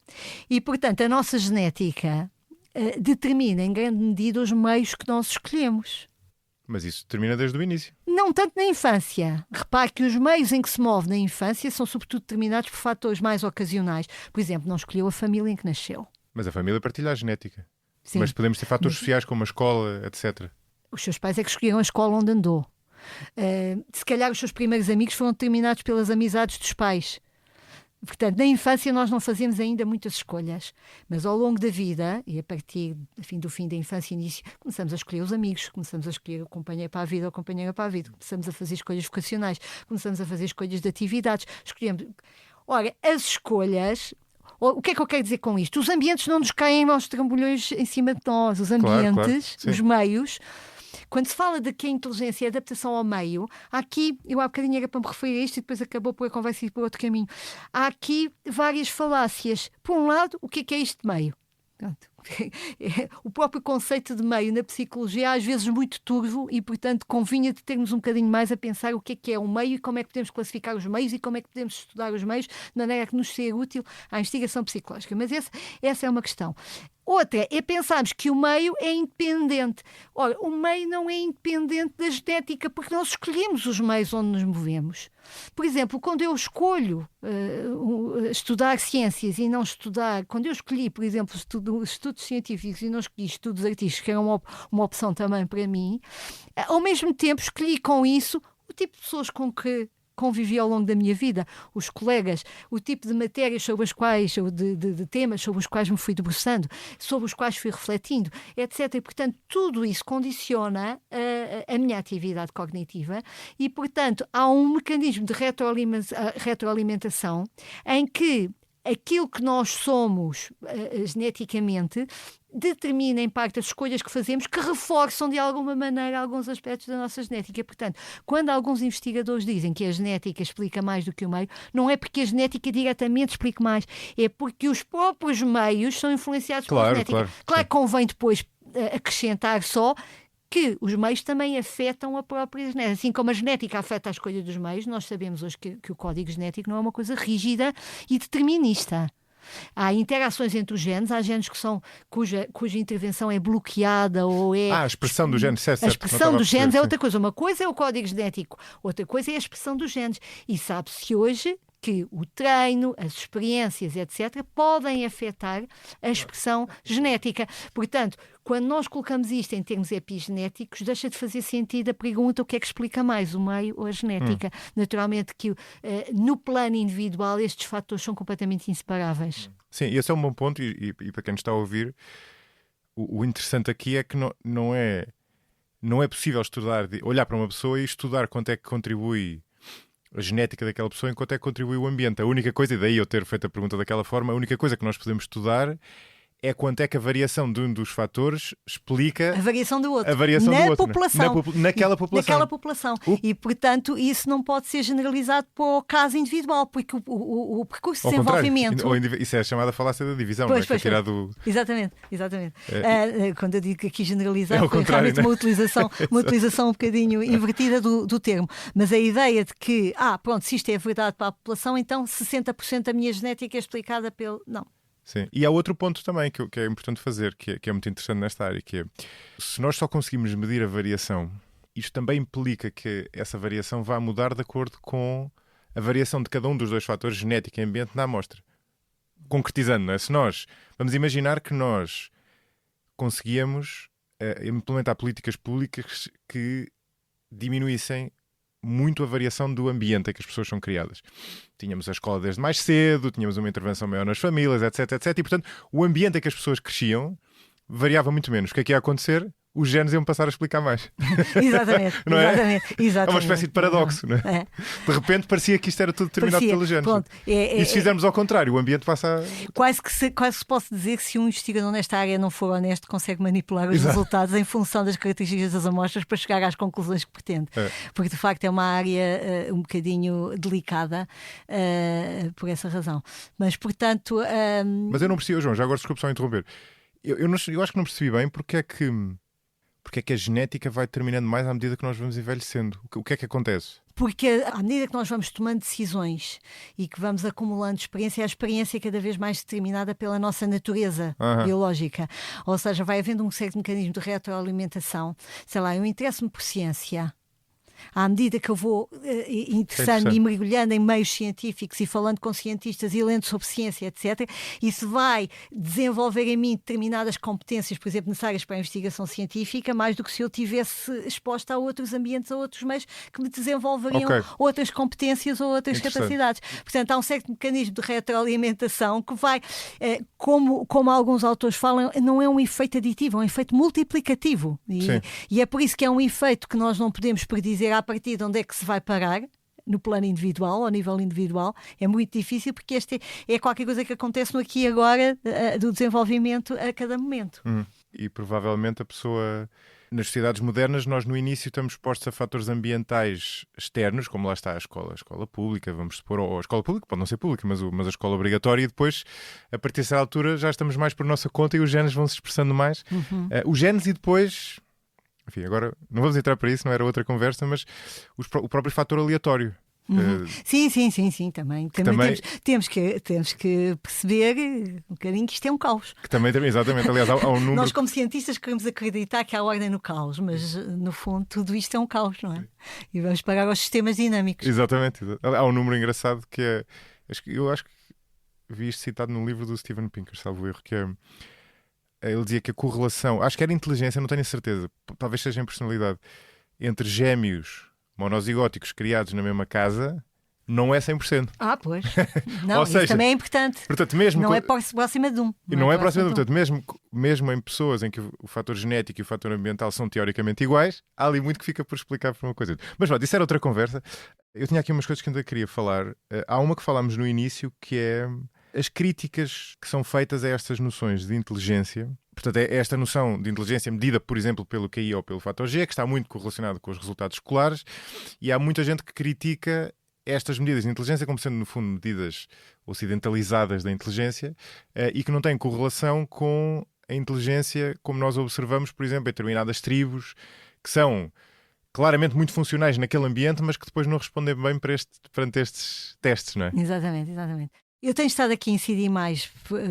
E, portanto, a nossa genética determina em grande medida os meios que nós escolhemos. Mas isso termina desde o início. Não tanto na infância. Repare que os meios em que se move na infância são sobretudo determinados por fatores mais ocasionais. Por exemplo, não escolheu a família em que nasceu. Mas a família partilha a genética. Sim. Mas podemos ter fatores sociais como a escola, etc. Os seus pais é que escolheram a escola onde andou. Se calhar os seus primeiros amigos foram determinados pelas amizades dos pais. Portanto, na infância nós não fazemos ainda muitas escolhas, mas ao longo da vida, e a partir do fim da infância e início, começamos a escolher os amigos, começamos a escolher o companheiro para a vida ou a companheira para a vida, começamos a fazer escolhas vocacionais, começamos a fazer escolhas de atividades, escolhemos... Ora, as escolhas... O que é que eu quero dizer com isto? Os ambientes não nos caem aos trambolhões em cima de nós. Os ambientes, claro, os meios... Quando se fala de que a inteligência é a adaptação ao meio, há aqui, eu há bocadinho era para me referir a isto e depois acabou por a conversa ir por outro caminho. Há aqui várias falácias. Por um lado, o que é isto de meio? O próprio conceito de meio na psicologia é às vezes muito turvo e, portanto, convinha de termos um bocadinho mais a pensar o que é um meio e como é que podemos classificar os meios e como é que podemos estudar os meios de maneira a que nos seja útil à investigação psicológica. Mas essa é uma questão. Outra é pensarmos que o meio é independente. Ora, o meio não é independente da genética porque nós escolhemos os meios onde nos movemos. Por exemplo, quando eu escolho estudar ciências e não estudar... Quando eu escolhi, por exemplo, estudos científicos e não escolhi estudos artísticos, que era uma opção também para mim, ao mesmo tempo escolhi com isso o tipo de pessoas com que convivi ao longo da minha vida, os colegas, o tipo de matérias sobre as quais, ou de temas sobre os quais me fui debruçando, sobre os quais fui refletindo, etc. E, portanto, tudo isso condiciona a minha atividade cognitiva e, portanto, há um mecanismo de retroalimentação em que aquilo que nós somos geneticamente determina em parte as escolhas que fazemos que reforçam de alguma maneira alguns aspectos da nossa genética. Portanto, quando alguns investigadores dizem que a genética explica mais do que o meio, não é porque a genética diretamente explica mais, é porque os próprios meios são influenciados pela genética. Claro que convém depois acrescentar só que os meios também afetam a própria genética. Assim como a genética afeta a escolha dos meios, nós sabemos hoje que o código genético não é uma coisa rígida e determinista. Há interações entre os genes, há genes cuja intervenção é bloqueada ou é... a expressão do gene, certo. A expressão dos genes é outra coisa. Uma coisa é o código genético, outra coisa é a expressão dos genes. E sabe-se hoje que o treino, as experiências, etc., podem afetar a expressão genética. Portanto, quando nós colocamos isto em termos epigenéticos, deixa de fazer sentido a pergunta o que é que explica mais, o meio ou a genética. Naturalmente que no plano individual estes fatores são completamente inseparáveis. Sim, esse é um bom ponto e para quem nos está a ouvir, o interessante aqui é que não é possível olhar para uma pessoa e estudar quanto é que contribui a genética daquela pessoa enquanto é que contribui o ambiente. A única coisa, e daí eu ter feito a pergunta daquela forma, a única coisa que nós podemos estudar é quanto é que a variação de um dos fatores explica a variação do outro. A variação na do outro, população. Naquela população. Naquela população. E, portanto, isso não pode ser generalizado para o caso individual, porque o percurso de desenvolvimento... Isso é a chamada falácia da divisão, pois, não é? Que é tirado... Exatamente. Quando eu digo que aqui generalizar, é foi realmente uma utilização um bocadinho invertida do termo. Mas a ideia de que, pronto, se isto é verdade para a população, então 60% da minha genética é explicada pelo... Não. Sim. E há outro ponto também que é importante fazer, que é muito interessante nesta área, que é, se nós só conseguimos medir a variação, isto também implica que essa variação vá mudar de acordo com a variação de cada um dos dois fatores, genética e ambiente, na amostra. Concretizando, não é? Se nós vamos imaginar que nós conseguíamos implementar políticas públicas que diminuíssem muito a variação do ambiente em que as pessoas são criadas. Tínhamos a escola desde mais cedo, tínhamos uma intervenção maior nas famílias, etc, etc. E, portanto, o ambiente em que as pessoas cresciam variava muito menos. O que é que ia acontecer? Os genes iam passar a explicar mais. Exatamente. Não é? Exatamente. É uma espécie de paradoxo, não é? De repente parecia que isto era tudo determinado pelos genes. E se fizermos ao contrário, o ambiente passa a... Quase que se posso dizer que se um investigador nesta área não for honesto, consegue manipular os resultados em função das características das amostras para chegar às conclusões que pretende. Porque, de facto, é uma área um bocadinho delicada por essa razão. Mas, portanto... Mas eu não percebi, João, já agora desculpe só interromper. Eu acho que não percebi bem porque é que a genética vai determinando mais à medida que nós vamos envelhecendo. O que é que acontece? Porque à medida que nós vamos tomando decisões e que vamos acumulando experiência, a experiência é cada vez mais determinada pela nossa natureza biológica. Ou seja, vai havendo um certo mecanismo de retroalimentação. Sei lá, eu interesso-me por ciência. À medida que eu vou interessando e mergulhando em meios científicos e falando com cientistas e lendo sobre ciência, etc., isso vai desenvolver em mim determinadas competências, por exemplo, necessárias para a investigação científica, mais do que se eu tivesse exposta a outros ambientes, a outros meios que me desenvolveriam outras competências ou outras capacidades. Portanto, há um certo mecanismo de retroalimentação que vai, como alguns autores falam, não é um efeito aditivo, é um efeito multiplicativo. E é por isso que é um efeito que nós não podemos predizer a partir de onde é que se vai parar, no plano individual, ao nível individual. É muito difícil porque este é qualquer coisa que acontece no aqui e agora do desenvolvimento a cada momento. E provavelmente a pessoa... Nas sociedades modernas, nós no início estamos expostos a fatores ambientais externos, como lá está a escola pública, vamos supor, ou a escola pública, pode não ser pública, mas a escola obrigatória, e depois, a partir dessa altura, já estamos mais por nossa conta e os genes vão se expressando mais. Os genes e depois... Enfim, agora não vamos entrar para isso, não era outra conversa, mas o próprio fator aleatório. Sim, também. Temos que perceber um bocadinho que isto é um caos. Que também exatamente. Aliás, há um número... Nós, como cientistas, queremos acreditar que há ordem no caos, mas no fundo tudo isto é um caos, não é? E vamos parar aos sistemas dinâmicos. Exatamente. Há um número engraçado que é... Eu acho que vi isto citado num livro do Steven Pinker, salvo erro, que é... Ele dizia que a correlação, acho que era inteligência, não tenho certeza, talvez seja em personalidade, entre gêmeos monozigóticos criados na mesma casa, não é 100%. Pois. Não, isso também é importante. Portanto, mesmo não é próxima de um. Não é próxima de um. Portanto, mesmo em pessoas em que o fator genético e o fator ambiental são teoricamente iguais, há ali muito que fica por explicar por uma coisa. Mas pronto, isso era outra conversa. Eu tinha aqui umas coisas que ainda queria falar. Há uma que falámos no início, que é... as críticas que são feitas a estas noções de inteligência. Portanto, é esta noção de inteligência medida, por exemplo, pelo QI ou pelo fator G, que está muito correlacionado com os resultados escolares, e há muita gente que critica estas medidas de inteligência como sendo, no fundo, medidas ocidentalizadas da inteligência e que não têm correlação com a inteligência como nós observamos, por exemplo, em determinadas tribos, que são claramente muito funcionais naquele ambiente, mas que depois não respondem bem perante estes testes, não é? Exatamente. Eu tenho estado aqui a incidir mais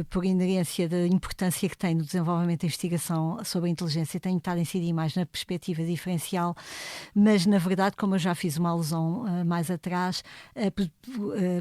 por inerência da importância que tem no desenvolvimento da investigação sobre a inteligência, tenho estado a incidir mais na perspectiva diferencial, mas na verdade, como eu já fiz uma alusão mais atrás,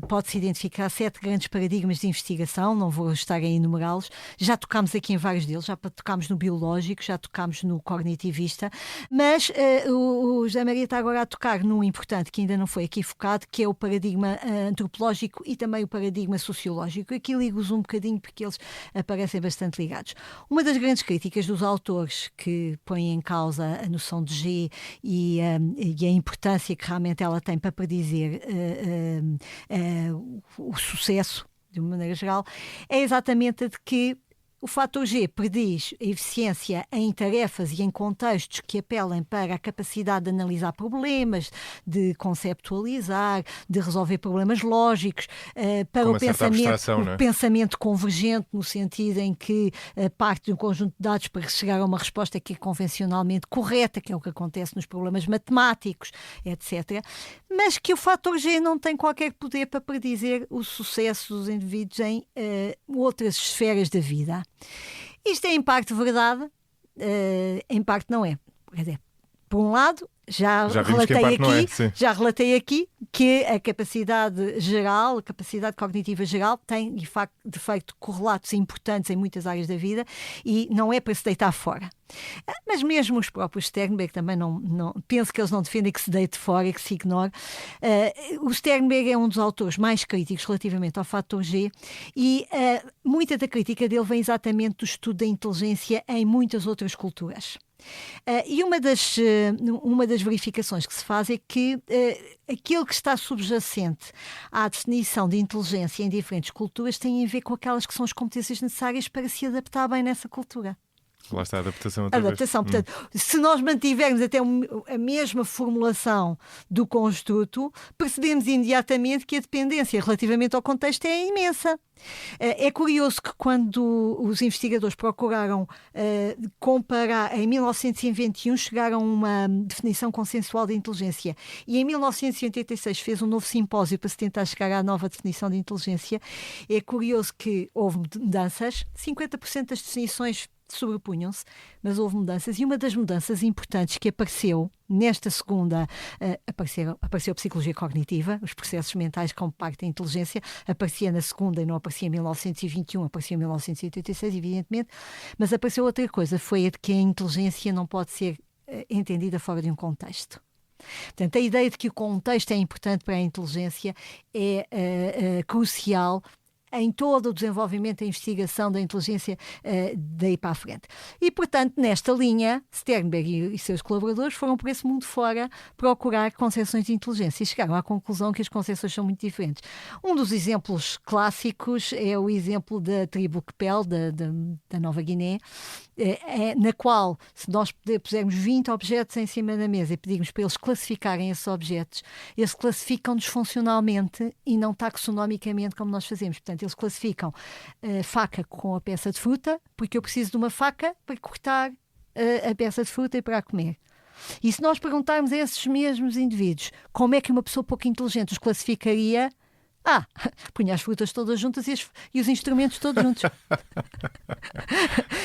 pode-se identificar 7 grandes paradigmas de investigação, não vou estar a enumerá-los, já tocámos aqui em vários deles, já tocámos no biológico, já tocámos no cognitivista, mas o José Maria está agora a tocar num importante que ainda não foi aqui focado, que é o paradigma antropológico e também o paradigma sistema sociológico. Aqui ligo-os um bocadinho porque eles aparecem bastante ligados. Uma das grandes críticas dos autores que põem em causa a noção de G e a importância que realmente ela tem para predizer o sucesso, de uma maneira geral, é exatamente a de que o fator G prediz a eficiência em tarefas e em contextos que apelem para a capacidade de analisar problemas, de conceptualizar, de resolver problemas lógicos, para o pensamento convergente, no sentido em que parte de um conjunto de dados para chegar a uma resposta que é convencionalmente correta, que é o que acontece nos problemas matemáticos, etc. Mas que o fator G não tem qualquer poder para predizer o sucesso dos indivíduos em outras esferas da vida. Isto é em parte verdade, em parte não é. Quer dizer, por um lado, já relatei aqui que a capacidade geral, a capacidade cognitiva geral tem de facto correlatos importantes em muitas áreas da vida e não é para se deitar fora. Mas mesmo os próprios Sternberg também não penso que eles não defendem que se deite fora e que se ignore. O Sternberg é um dos autores mais críticos relativamente ao fator G e muita da crítica dele vem exatamente do estudo da inteligência em muitas outras culturas. E uma das verificações que se faz é que aquilo que está subjacente à definição de inteligência em diferentes culturas tem a ver com aquelas que são as competências necessárias para se adaptar bem nessa cultura. Lá está a adaptação. Portanto, se nós mantivermos até a mesma formulação do construto, percebemos imediatamente que a dependência relativamente ao contexto é imensa. É curioso que quando os investigadores procuraram comparar, em 1921 chegaram a uma definição consensual de inteligência e em 1986 fez um novo simpósio para se tentar chegar à nova definição de inteligência. É curioso que houve mudanças, 50% das definições sobrepunham-se, mas houve mudanças, e uma das mudanças importantes que apareceu nesta segunda, apareceu a psicologia cognitiva, os processos mentais como parte da inteligência, aparecia na segunda e não aparecia em 1921, aparecia em 1986, evidentemente, mas apareceu outra coisa, foi a de que a inteligência não pode ser entendida fora de um contexto. Portanto, a ideia de que o contexto é importante para a inteligência é crucial em todo o desenvolvimento da investigação da inteligência daí para a frente. E, portanto, nesta linha, Sternberg e seus colaboradores foram por esse mundo fora procurar concepções de inteligência e chegaram à conclusão que as concepções são muito diferentes. Um dos exemplos clássicos é o exemplo da tribo Kpel, da Nova Guiné, na qual, se nós pusermos 20 objetos em cima da mesa e pedirmos para eles classificarem esses objetos, eles classificam-nos funcionalmente e não taxonomicamente como nós fazemos. Portanto, eles classificam a faca com a peça de fruta, porque eu preciso de uma faca para cortar a peça de fruta e para a comer. E se nós perguntarmos a esses mesmos indivíduos como é que uma pessoa pouco inteligente os classificaria, punha as frutas todas juntas e os instrumentos todos juntos.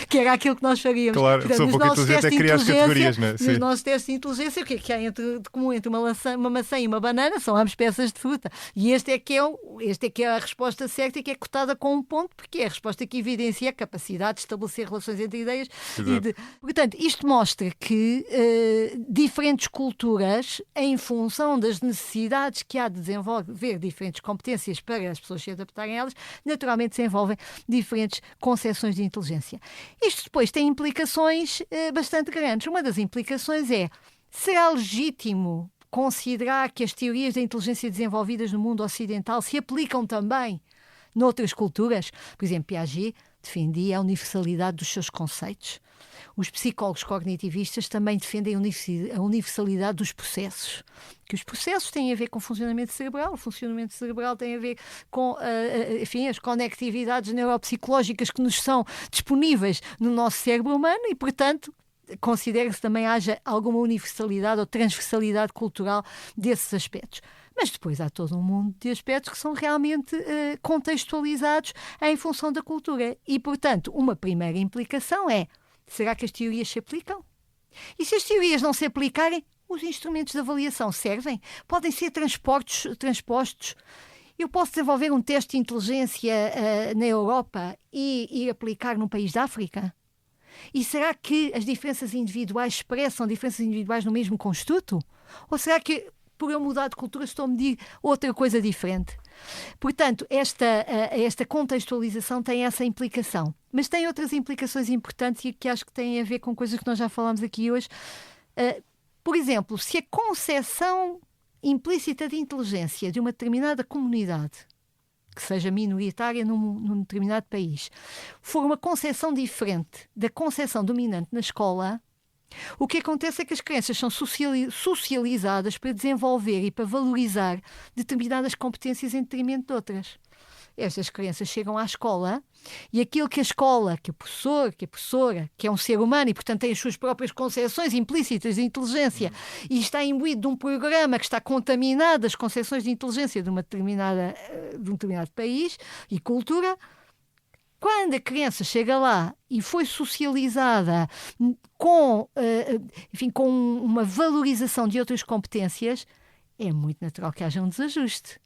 Que era aquilo que nós faríamos. Claro, portanto, sou pouco inteligente, é criar as categorias, não é? Nos nossos testes de inteligência, o que é que há de comum entre uma maçã e uma banana? São ambas peças de fruta. E este é que é a resposta certa e que é cotada com um ponto, porque é a resposta que evidencia a capacidade de estabelecer relações entre ideias. Portanto, isto mostra que diferentes culturas, em função das necessidades que há de desenvolver diferentes competências para as pessoas se adaptarem a elas, naturalmente desenvolvem diferentes concepções de inteligência. Isto depois tem implicações bastante grandes. Uma das implicações é: será legítimo considerar que as teorias da inteligência desenvolvidas no mundo ocidental se aplicam também noutras culturas? Por exemplo, Piaget defendia a universalidade dos seus conceitos. Os psicólogos cognitivistas também defendem a universalidade dos processos, que os processos têm a ver com o funcionamento cerebral tem a ver com as conectividades neuropsicológicas que nos são disponíveis no nosso cérebro humano e, portanto, considera-se também haja alguma universalidade ou transversalidade cultural desses aspectos. Mas depois há todo um mundo de aspectos que são realmente contextualizados em função da cultura. E, portanto, uma primeira implicação é: será que as teorias se aplicam? E se as teorias não se aplicarem, os instrumentos de avaliação servem? Podem ser transpostos? Eu posso desenvolver um teste de inteligência na Europa e ir aplicar num país da África? E será que as diferenças individuais expressam diferenças individuais no mesmo construto? Ou será que, por eu mudar de cultura, estou a medir outra coisa diferente? Portanto, esta contextualização tem essa implicação. Mas tem outras implicações importantes e que acho que têm a ver com coisas que nós já falámos aqui hoje. Por exemplo, se a concepção implícita de inteligência de uma determinada comunidade, que seja minoritária num determinado país, for uma concepção diferente da concepção dominante na escola, o que acontece é que as crianças são socializadas para desenvolver e para valorizar determinadas competências em detrimento de outras. Estas crianças chegam à escola e aquilo que a escola, que o professor, que a professora, que é um ser humano e, portanto, tem as suas próprias concepções implícitas de inteligência e está imbuído de um programa que está contaminado das concepções de inteligência de um determinado país e cultura. Quando a criança chega lá e foi socializada com uma valorização de outras competências, é muito natural que haja um desajuste.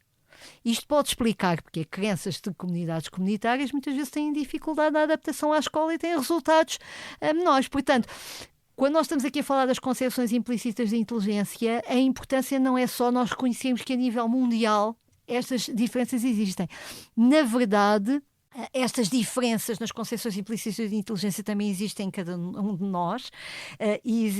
Isto pode explicar porque crianças de comunidades comunitárias muitas vezes têm dificuldade na adaptação à escola e têm resultados menores. Portanto, quando nós estamos aqui a falar das concepções implícitas de inteligência, a importância não é só nós reconhecermos que a nível mundial estas diferenças existem. Na verdade, estas diferenças nas concepções implícitas de inteligência também existem em cada um de nós e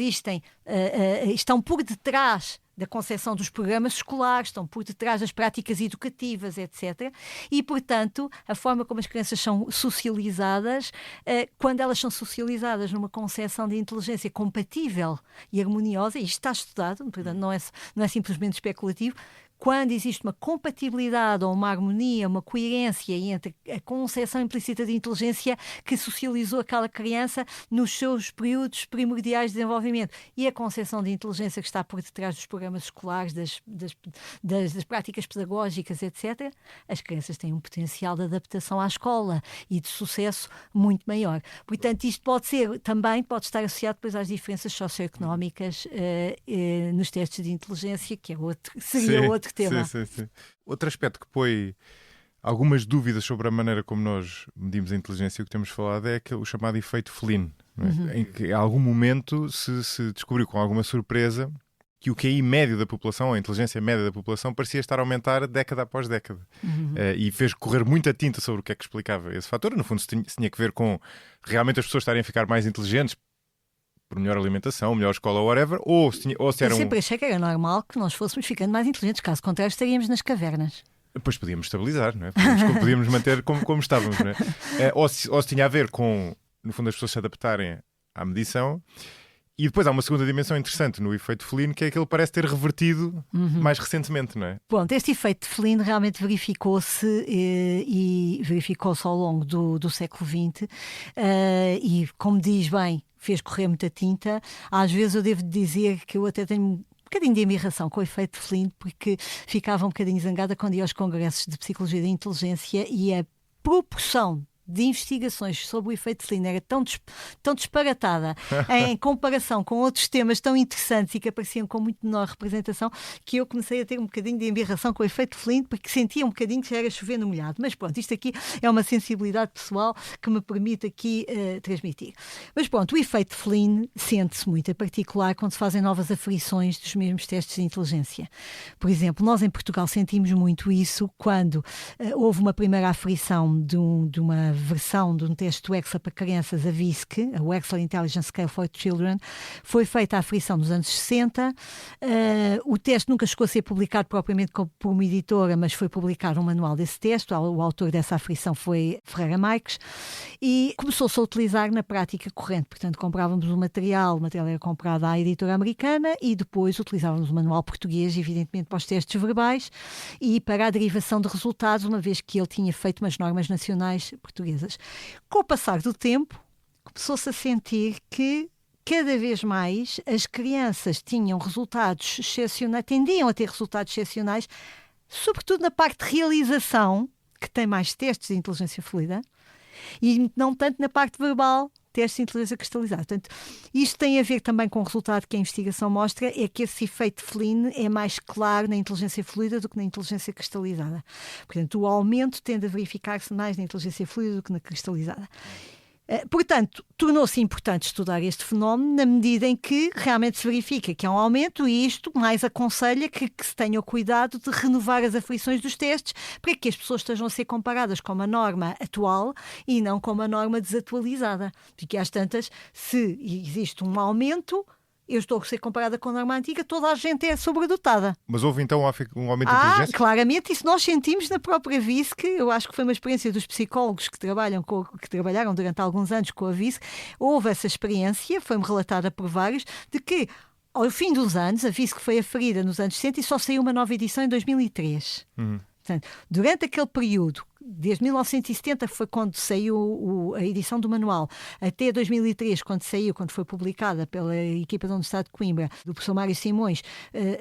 estão por detrás da concepção dos programas escolares, estão por detrás das práticas educativas, etc. E, portanto, a forma como as crianças são socializadas, quando elas são socializadas numa concepção de inteligência compatível e harmoniosa, e isto está estudado, portanto, não é simplesmente especulativo, quando existe uma compatibilidade ou uma harmonia, uma coerência entre a concepção implícita de inteligência que socializou aquela criança nos seus períodos primordiais de desenvolvimento e a concepção de inteligência que está por detrás dos programas escolares, das práticas pedagógicas, etc., as crianças têm um potencial de adaptação à escola e de sucesso muito maior. Portanto, isto pode estar associado depois às diferenças socioeconómicas nos testes de inteligência, que seria outro tema. Sim. Outro aspecto que põe algumas dúvidas sobre a maneira como nós medimos a inteligência, o que temos falado é o chamado efeito Flynn, não é? Em que em algum momento se descobriu com alguma surpresa que o QI médio da população, a inteligência média da população, parecia estar a aumentar década após década. E fez correr muita tinta sobre o que é que explicava esse fator. No fundo, se tinha que ver com realmente as pessoas estarem a ficar mais inteligentes por melhor alimentação, melhor escola, whatever, ou se era Eu sempre achei que era normal que nós fôssemos ficando mais inteligentes, caso contrário estaríamos nas cavernas. Depois podíamos estabilizar, não é? Podíamos manter como estávamos, não é? Ou se tinha a ver com, no fundo, as pessoas se adaptarem à medição. E depois há uma segunda dimensão interessante no efeito Flynn, que é que ele parece ter revertido mais recentemente, não é? Pronto, este efeito Flynn realmente verificou-se e verificou-se ao longo do século XX e, como diz bem, fez correr muita tinta. Às vezes eu devo dizer que eu até tenho um bocadinho de admiração com o efeito Flynn, porque ficava um bocadinho zangada quando ia aos congressos de Psicologia da Inteligência e a proporção de investigações sobre o efeito Flynn era tão disparatada em comparação com outros temas tão interessantes e que apareciam com muito menor representação, que eu comecei a ter um bocadinho de embirração com o efeito Flynn, porque sentia um bocadinho que era chover no molhado. Mas pronto, isto aqui é uma sensibilidade pessoal que me permite aqui transmitir. Mas pronto, o efeito Flynn sente-se muito, em particular quando se fazem novas aferições dos mesmos testes de inteligência. Por exemplo, nós em Portugal sentimos muito isso quando houve uma primeira aferição de uma versão de um teste do Wechsler para crianças, a WISC, a Wechsler Intelligence Scale for Children, foi feita a aferição nos anos 60. O teste nunca chegou a ser publicado propriamente por uma editora, mas foi publicado um manual desse teste. O autor dessa aferição foi Ferreira Marques e começou-se a utilizar na prática corrente. Portanto, comprávamos o material era comprado à editora americana e depois utilizávamos o manual português, evidentemente, para os testes verbais e para a derivação de resultados, uma vez que ele tinha feito umas normas nacionais portuguesas. Com o passar do tempo, começou-se a sentir que cada vez mais as crianças tinham resultados excepcionais, tendiam a ter resultados excepcionais, sobretudo na parte de realização, que tem mais testes de inteligência fluida, e não tanto na parte verbal, testes de inteligência cristalizada. Portanto, isto tem a ver também com o resultado que a investigação mostra, é que esse efeito Flynn é mais claro na inteligência fluida do que na inteligência cristalizada. Portanto, o aumento tende a verificar-se mais na inteligência fluida do que na cristalizada. Portanto, tornou-se importante estudar este fenómeno na medida em que realmente se verifica que há um aumento e isto mais aconselha que se tenha o cuidado de renovar as aferições dos testes para que as pessoas estejam a ser comparadas com uma norma atual e não com uma norma desatualizada. Porque às tantas, se existe um aumento, eu estou a ser comparada com a norma antiga, toda a gente é sobredotada. Mas houve então um aumento de inteligência? Claramente, isso nós sentimos na própria VISC, eu acho que foi uma experiência dos psicólogos que trabalharam durante alguns anos com a VISC, houve essa experiência, foi-me relatada por vários, de que ao fim dos anos, a VISC foi aferida nos anos 60 e só saiu uma nova edição em 2003. Portanto, durante aquele período, desde 1970 foi quando saiu a edição do manual, até 2003, quando foi publicada pela equipa da Universidade de Coimbra, do professor Mário Simões,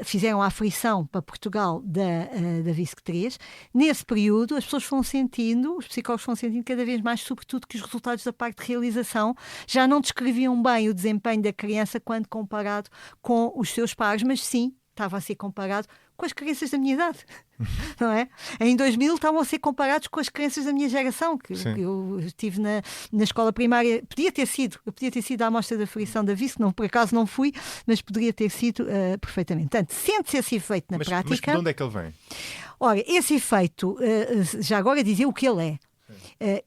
fizeram a aferição para Portugal da VISC 3. Nesse período, os psicólogos foram sentindo cada vez mais, sobretudo, que os resultados da parte de realização já não descreviam bem o desempenho da criança quando comparado com os seus pares, mas sim, estava a ser comparado com as crianças da minha idade, não é? Em 2000 estavam a ser comparados com as crianças da minha geração, que eu estive na escola primária, podia ter sido a amostra da aferição da VISC, não, por acaso não fui, mas poderia ter sido perfeitamente. Portanto, sente-se esse efeito na prática. Mas de onde é que ele vem? Ora, esse efeito, já agora dizer o que ele é.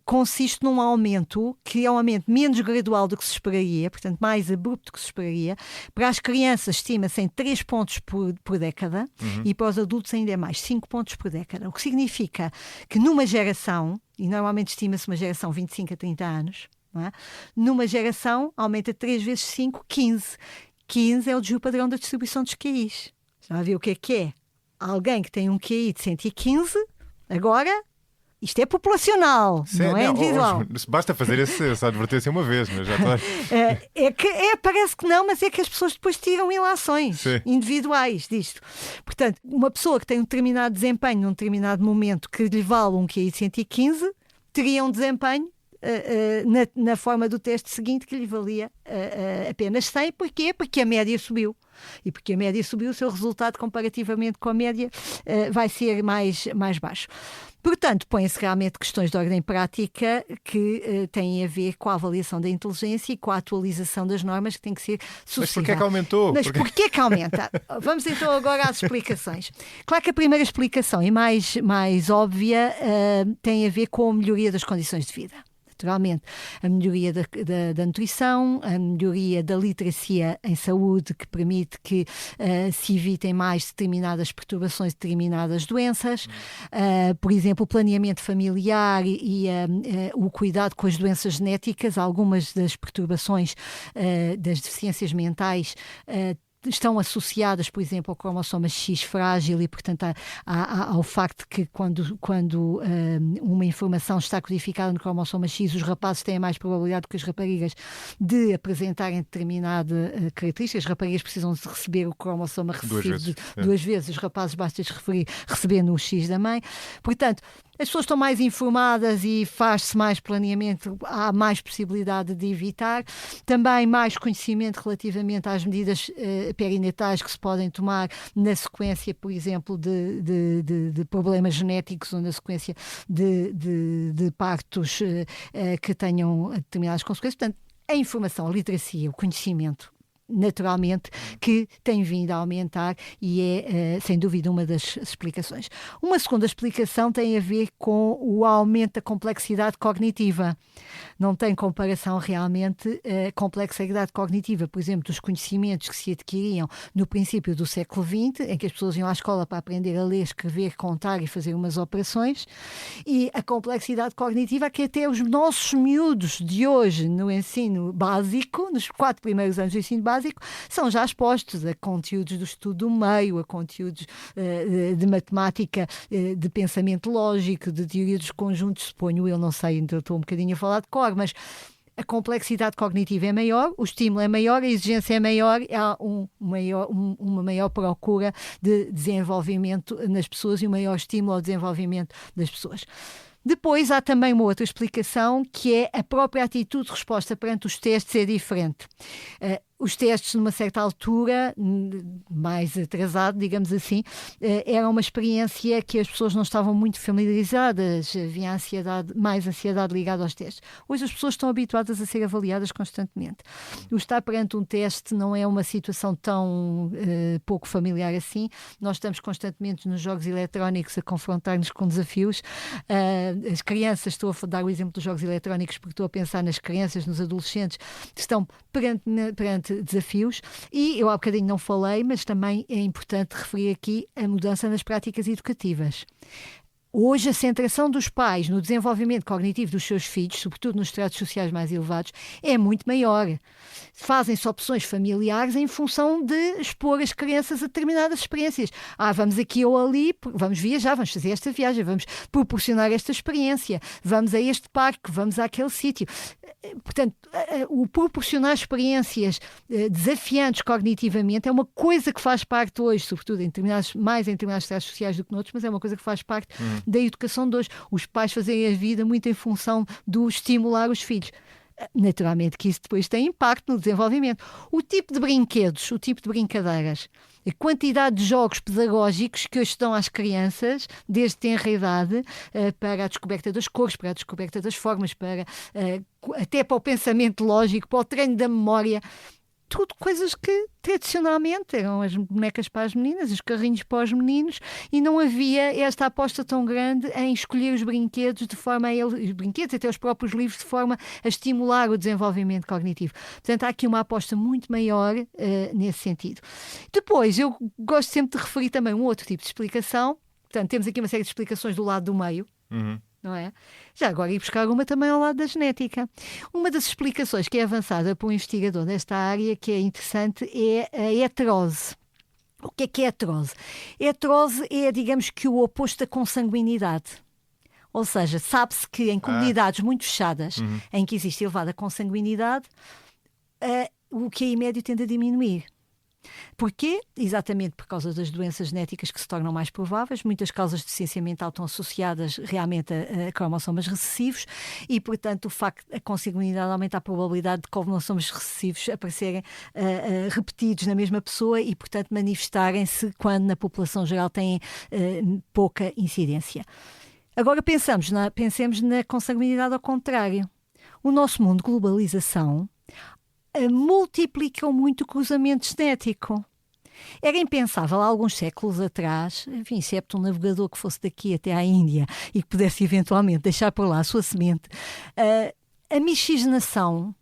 Consiste num aumento que é um aumento menos gradual do que se esperaria, portanto mais abrupto do que se esperaria. Para as crianças estima-se em 3 pontos por década e para os adultos ainda é mais, 5 pontos por década, o que significa que numa geração, e normalmente estima-se uma geração 25 a 30 anos, não é? Numa geração aumenta 3 vezes 5, 15. 15 é o desvio padrão da distribuição dos QIs. Já viu o que é? Alguém que tem um QI de 115, agora... Isto é populacional, não é individual. Basta fazer essa advertência uma vez, mas já está. Parece que não, mas é que as pessoas depois tiram ilações individuais disto. Portanto, uma pessoa que tem um determinado desempenho num determinado momento que lhe vale um QI de 115, teria um desempenho na forma do teste seguinte que lhe valia apenas 100. Porquê? Porque a média subiu. E porque a média subiu, o seu resultado comparativamente com a média vai ser mais baixo. Portanto, põem-se realmente questões de ordem prática que têm a ver com a avaliação da inteligência e com a atualização das normas que tem que ser sucessiva. Mas porquê é que aumentou? Mas porquê que aumenta? Vamos então agora às explicações. Claro que a primeira explicação e mais óbvia tem a ver com a melhoria das condições de vida. Naturalmente, a melhoria da nutrição, a melhoria da literacia em saúde, que permite que se evitem mais determinadas perturbações, determinadas doenças. Por exemplo, o planeamento familiar e o cuidado com as doenças genéticas. Algumas das perturbações das deficiências mentais estão associadas, por exemplo, ao cromossoma X frágil e, portanto, ao facto que quando uma informação está codificada no cromossoma X, os rapazes têm mais probabilidade do que as raparigas de apresentarem determinada característica. As raparigas precisam de receber o cromossoma recessivo duas vezes. Os rapazes basta-lhes receber no X da mãe. Portanto, as pessoas estão mais informadas e faz-se mais planeamento, há mais possibilidade de evitar. Também mais conhecimento relativamente às medidas perinatais que se podem tomar na sequência, por exemplo, de problemas genéticos ou na sequência de partos que tenham determinadas consequências. Portanto, a informação, a literacia, o conhecimento, naturalmente, que tem vindo a aumentar e é, sem dúvida, uma das explicações. Uma segunda explicação tem a ver com o aumento da complexidade cognitiva. Não tem comparação realmente a complexidade cognitiva, por exemplo, dos conhecimentos que se adquiriam no princípio do século XX, em que as pessoas iam à escola para aprender a ler, escrever, contar e fazer umas operações, e a complexidade cognitiva que até os nossos miúdos de hoje no ensino básico, nos 4 primeiros anos do ensino básico, são já expostos a conteúdos do estudo do meio, a conteúdos de matemática, de pensamento lógico, de teoria dos conjuntos, suponho eu, não sei, ainda estou um bocadinho a falar de cor, mas a complexidade cognitiva é maior, o estímulo é maior, a exigência é maior, há uma maior procura de desenvolvimento nas pessoas e um maior estímulo ao desenvolvimento das pessoas. Depois há também uma outra explicação, que é a própria atitude de resposta perante os testes é diferente. Os testes, numa certa altura, mais atrasado, digamos assim, era uma experiência que as pessoas não estavam muito familiarizadas, havia mais ansiedade ligada aos testes. Hoje as pessoas estão habituadas a ser avaliadas constantemente. O estar perante um teste não é uma situação tão pouco familiar assim. Nós estamos constantemente nos jogos eletrónicos a confrontar-nos com desafios. As crianças, estou a dar o exemplo dos jogos eletrónicos porque estou a pensar nas crianças, nos adolescentes, que estão perante desafios, e eu há bocadinho não falei, mas também é importante referir aqui a mudança nas práticas educativas. Hoje, a centração dos pais no desenvolvimento cognitivo dos seus filhos, sobretudo nos estratos sociais mais elevados, é muito maior. Fazem-se opções familiares em função de expor as crianças a determinadas experiências. Vamos aqui ou ali, vamos viajar, vamos fazer esta viagem, vamos proporcionar esta experiência, vamos a este parque, vamos àquele sítio. Portanto, o proporcionar experiências desafiantes cognitivamente é uma coisa que faz parte hoje, sobretudo mais em determinados estratos sociais do que noutros, mas é uma coisa que faz parte da educação de hoje. Os pais fazerem a vida muito em função do estimular os filhos. Naturalmente que isso depois tem impacto no desenvolvimento. O tipo de brinquedos, o tipo de brincadeiras, a quantidade de jogos pedagógicos que hoje dão às crianças, desde tenra idade, para a descoberta das cores, para a descoberta das formas, até para o pensamento lógico, para o treino da memória. Tudo coisas que tradicionalmente eram as bonecas para as meninas, os carrinhos para os meninos, e não havia esta aposta tão grande em escolher os brinquedos de forma os brinquedos, até os próprios livros, de forma a estimular o desenvolvimento cognitivo. Portanto, há aqui uma aposta muito maior nesse sentido. Depois, eu gosto sempre de referir também um outro tipo de explicação. Portanto, temos aqui uma série de explicações do lado do meio. Não é? Já agora ir buscar uma também ao lado da genética. Uma das explicações que é avançada por um investigador desta área, que é interessante, é a heterose. O que é heterose? Heterose é, digamos que, o oposto da consanguinidade. Ou seja, sabe-se que em comunidades muito fechadas, em que existe elevada consanguinidade, o QI médio tende a diminuir. Porquê? Exatamente por causa das doenças genéticas que se tornam mais prováveis. Muitas causas de deficiência mental estão associadas realmente a cromossomas recessivos e, portanto, o facto a consanguinidade aumenta a probabilidade de cromossomas recessivos aparecerem repetidos na mesma pessoa e, portanto, manifestarem-se quando na população geral têm pouca incidência. Agora pensemos na consanguinidade ao contrário. O nosso mundo de globalização multiplicam muito o cruzamento genético. Era impensável há alguns séculos atrás, enfim, excepto um navegador que fosse daqui até à Índia e que pudesse eventualmente deixar por lá a sua semente, a miscigenação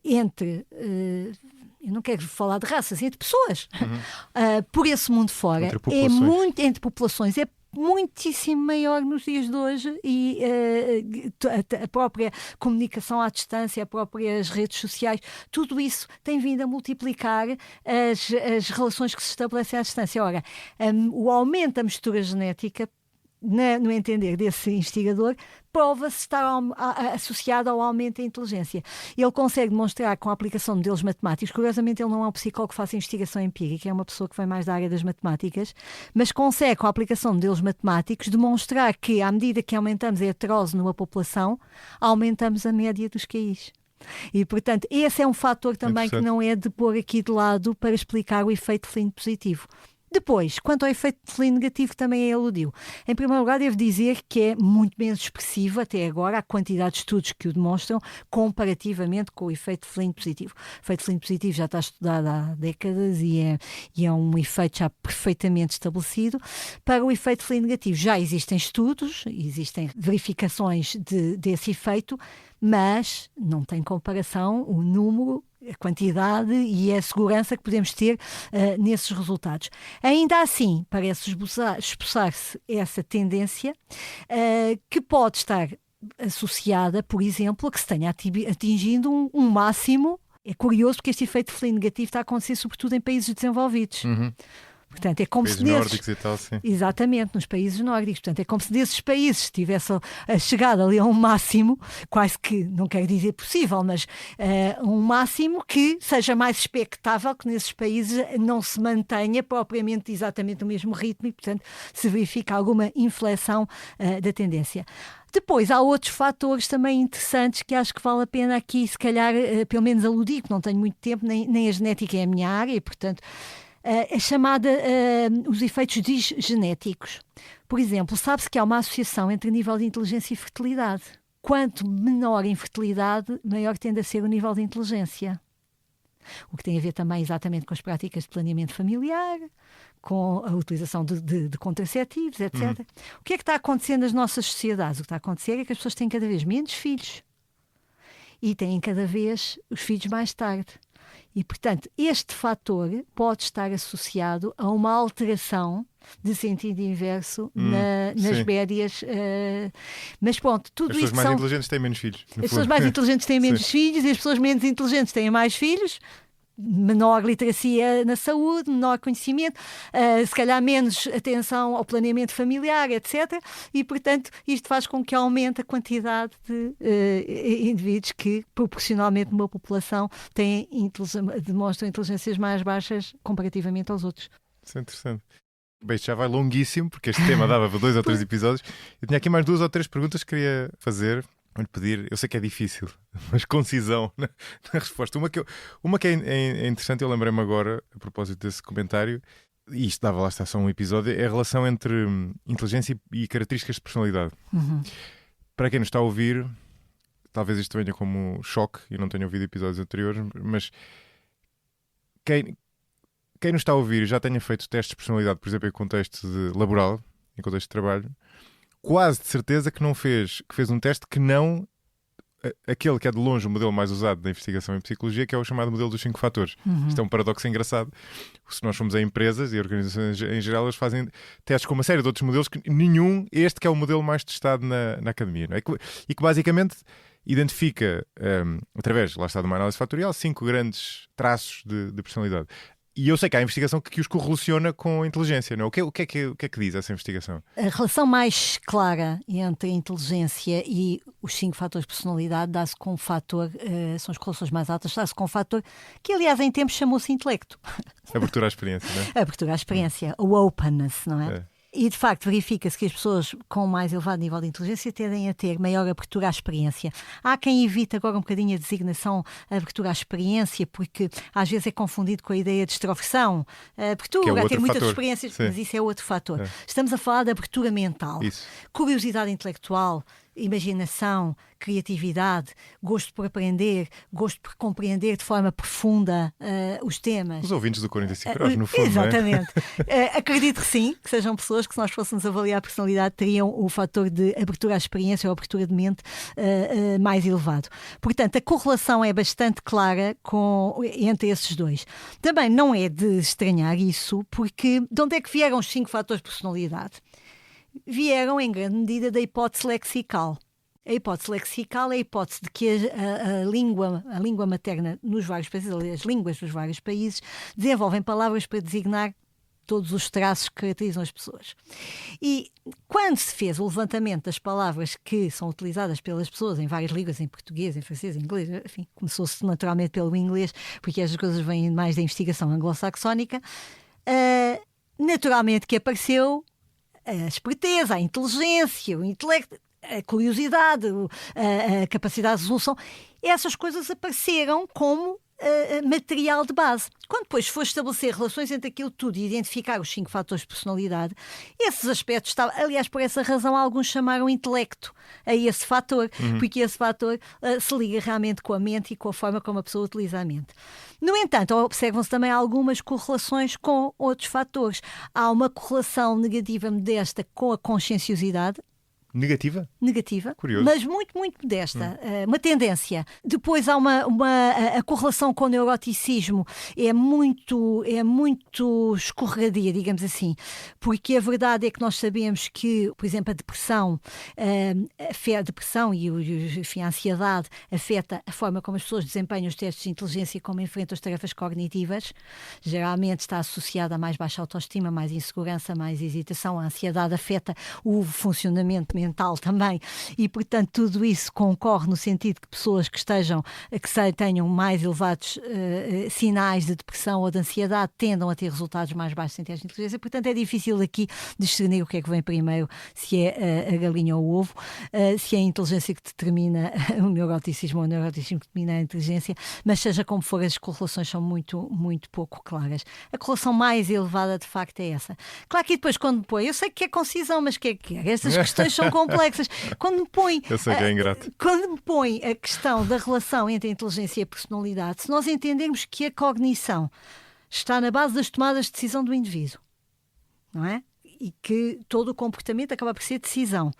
entre, eu não quero falar de raças, entre pessoas, por esse mundo fora, entre populações, é muitíssimo maior nos dias de hoje e a própria comunicação à distância, as próprias redes sociais, tudo isso tem vindo a multiplicar as relações que se estabelecem à distância. Ora, o aumento da mistura genética, no entender desse investigador, prova-se estar associado ao aumento da inteligência. Ele consegue demonstrar com a aplicação de modelos matemáticos, curiosamente ele não é um psicólogo que faça investigação empírica, é uma pessoa que vem mais da área das matemáticas, mas consegue com a aplicação de modelos matemáticos demonstrar que à medida que aumentamos a heterose numa população, aumentamos a média dos QIs. E, portanto, esse é um fator também que não é de pôr aqui de lado para explicar o efeito Flynn positivo. Depois, quanto ao efeito de Flynn negativo, que também eludiu. Em primeiro lugar, devo dizer que é muito menos expressivo até agora a quantidade de estudos que o demonstram comparativamente com o efeito de Flynn positivo. O efeito de Flynn positivo já está estudado há décadas e é um efeito já perfeitamente estabelecido. Para o efeito de Flynn negativo já existem estudos, existem verificações desse efeito, mas não tem comparação o número, a quantidade e a segurança que podemos ter nesses resultados. Ainda assim, parece esboçar-se essa tendência que pode estar associada, por exemplo, a que se tenha atingido um máximo. É curioso porque este efeito de Flynn negativo está a acontecer sobretudo em países desenvolvidos. Portanto, é como países se nórdicos e tal, sim. Exatamente, nos países nórdicos. Portanto, é como se desses países tivesse chegado ali a um máximo, quase que, não quero dizer possível, mas um máximo que seja mais expectável que nesses países não se mantenha propriamente exatamente o mesmo ritmo e, portanto, se verifica alguma inflexão da tendência. Depois, há outros fatores também interessantes que acho que vale a pena aqui, se calhar, pelo menos aludir, que não tenho muito tempo, nem a genética é a minha área, e, portanto, é chamada os efeitos disgenéticos. Por exemplo, sabe-se que há uma associação entre nível de inteligência e fertilidade. Quanto menor a infertilidade, maior tende a ser o nível de inteligência. O que tem a ver também exatamente com as práticas de planeamento familiar, com a utilização de contraceptivos, etc. O que é que está acontecendo nas nossas sociedades? O que está a acontecer é que as pessoas têm cada vez menos filhos e têm cada vez os filhos mais tarde. E, portanto, este fator pode estar associado a uma alteração de sentido inverso nas médias. Mas pronto, tudo isso. As pessoas mais inteligentes têm menos filhos. As pessoas mais inteligentes têm menos filhos e as pessoas menos inteligentes têm mais filhos. Menor literacia na saúde, menor conhecimento, se calhar menos atenção ao planeamento familiar, etc. E, portanto, isto faz com que aumente a quantidade de indivíduos que, proporcionalmente numa população, demonstram inteligências mais baixas comparativamente aos outros. Isso é interessante. Bem, isto já vai longuíssimo, porque este tema dava para 2 ou 3 episódios. Eu tinha aqui mais 2 ou 3 perguntas que queria fazer. Vou-lhe pedir, eu sei que é difícil, mas concisão na resposta. Uma que é interessante, eu lembrei-me agora, a propósito desse comentário, e isto dava lá está só um episódio, é a relação entre inteligência e características de personalidade. Para quem nos está a ouvir, talvez isto venha como choque e não tenha ouvido episódios anteriores, mas quem nos está a ouvir e já tenha feito testes de personalidade, por exemplo, em contexto laboral, em contexto de trabalho, quase de certeza que fez um teste que não aquele que é de longe o modelo mais usado da investigação em psicologia, que é o chamado modelo dos 5 fatores. Isto é um paradoxo engraçado. Se nós formos a empresas e organizações em geral, elas fazem testes com uma série de outros modelos que este que é o modelo mais testado na academia, não é? E que basicamente identifica, através, lá está, de uma análise fatorial, 5 grandes traços de personalidade. E eu sei que há investigação que os correlaciona com a inteligência, não é? O que é que diz essa investigação? A relação mais clara entre a inteligência e os 5 fatores de personalidade dá-se com um fator, são as correlações mais altas, dá-se com um fator que, aliás, em tempos chamou-se intelecto. Abertura à experiência, não é? Abertura à experiência, o openness, não é? E, de facto, verifica-se que as pessoas com mais elevado nível de inteligência tendem a ter maior abertura à experiência. Há quem evite agora um bocadinho a designação abertura à experiência, porque às vezes é confundido com a ideia de extroversão. Abertura, a ter muitas experiências, sim. Mas isso é outro fator. Estamos a falar de abertura mental, curiosidade intelectual, imaginação, criatividade, gosto por aprender, gosto por compreender de forma profunda os temas. Os ouvintes do 45 graus, no fundo. Exatamente. Não é? Acredito que sim, que sejam pessoas que, se nós fôssemos avaliar a personalidade, teriam o fator de abertura à experiência ou abertura de mente mais elevado. Portanto, a correlação é bastante clara entre esses dois. Também não é de estranhar isso, porque de onde é que vieram os 5 fatores de personalidade? Vieram, em grande medida, da hipótese lexical. A hipótese lexical é a hipótese de que a língua materna nos vários países, as línguas dos vários países, desenvolvem palavras para designar todos os traços que caracterizam as pessoas. E quando se fez o levantamento das palavras que são utilizadas pelas pessoas em várias línguas, em português, em francês, em inglês, enfim, começou-se naturalmente pelo inglês, porque estas coisas vêm mais da investigação anglo-saxónica, naturalmente que apareceu a esperteza, a inteligência, o intelecto, a curiosidade, a capacidade de resolução. Essas coisas apareceram como material de base. Quando depois for estabelecer relações entre aquilo tudo e identificar os 5 fatores de personalidade, esses aspectos estavam, aliás, por essa razão alguns chamaram intelecto a esse fator, porque esse fator se liga realmente com a mente e com a forma como a pessoa utiliza a mente. No entanto, observam-se também algumas correlações com outros fatores. Há uma correlação negativa modesta com a conscienciosidade. Negativa? Negativa, curioso. Mas muito, muito modesta. Uma tendência. Depois há a correlação com o neuroticismo é muito escorregadia, digamos assim, porque a verdade é que nós sabemos que, por exemplo, a depressão e a ansiedade afeta a forma como as pessoas desempenham os testes de inteligência, como enfrentam as tarefas cognitivas. Geralmente está associada a mais baixa autoestima, mais insegurança, mais hesitação. A ansiedade afeta o funcionamento mental mental também, e portanto tudo isso concorre no sentido que pessoas que tenham mais elevados sinais de depressão ou de ansiedade tendam a ter resultados mais baixos em testes de inteligência. Portanto, é difícil aqui discernir o que é que vem primeiro, se é a galinha ou o ovo, se é a inteligência que determina o neuroticismo ou o neuroticismo que determina a inteligência, mas seja como for, as correlações são muito, muito pouco claras. A correlação mais elevada, de facto, é essa. Claro que depois, quando me põe, eu sei que é concisão, mas que é? Estas questões são complexas. Quando me põe, Eu sei que é ingrato. Quando me põe a questão da relação entre a inteligência e a personalidade, se nós entendermos que a cognição está na base das tomadas de decisão do indivíduo, não é? E que todo o comportamento acaba por ser decisão,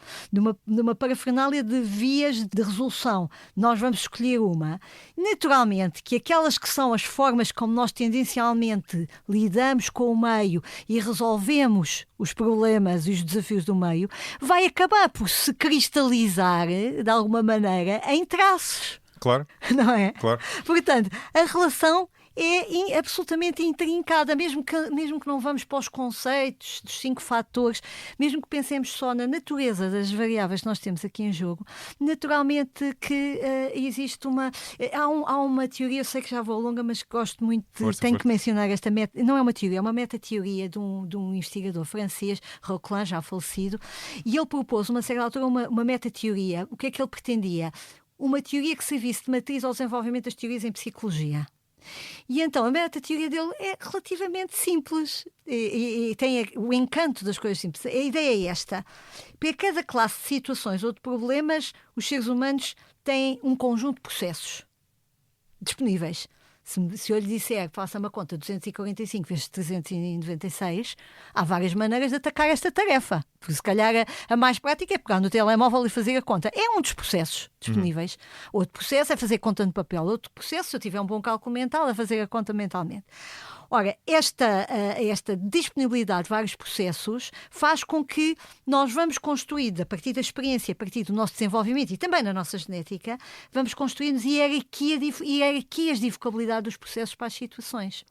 numa parafernália de vias de resolução. Nós vamos escolher uma. Naturalmente que aquelas que são as formas como nós tendencialmente lidamos com o meio e resolvemos os problemas e os desafios do meio, vai acabar por se cristalizar, de alguma maneira, em traços. Claro, Não é? claro. Portanto, a relação é absolutamente intrincada, mesmo que não vamos para os conceitos dos 5 fatores, mesmo que pensemos só na natureza das variáveis que nós temos aqui em jogo, naturalmente que existe há uma teoria, eu sei que já vou longa, mas gosto muito tenho que mencionar esta não é uma teoria, é uma meta-teoria de um investigador francês, Roquelin, já falecido, e ele propôs, uma certa altura, uma meta-teoria. O que é que ele pretendia? Uma teoria que servisse de matriz ao desenvolvimento das teorias em psicologia. E então a meta-teoria dele é relativamente simples e tem o encanto das coisas simples. A ideia é esta: para cada classe de situações ou de problemas, os seres humanos têm um conjunto de processos disponíveis. Se eu lhe disser que faça uma conta 245 vezes 396, há várias maneiras de atacar esta tarefa. Porque se calhar a mais prática é pegar no telemóvel e fazer a conta. É um dos processos disponíveis. Outro processo é fazer conta no papel. Outro processo, se eu tiver um bom cálculo mental, é fazer a conta mentalmente. Ora, esta disponibilidade de vários processos faz com que nós vamos construir, a partir da experiência, a partir do nosso desenvolvimento e também na nossa genética, vamos construir-nos hierarquias de evocabilidade dos processos para as situações.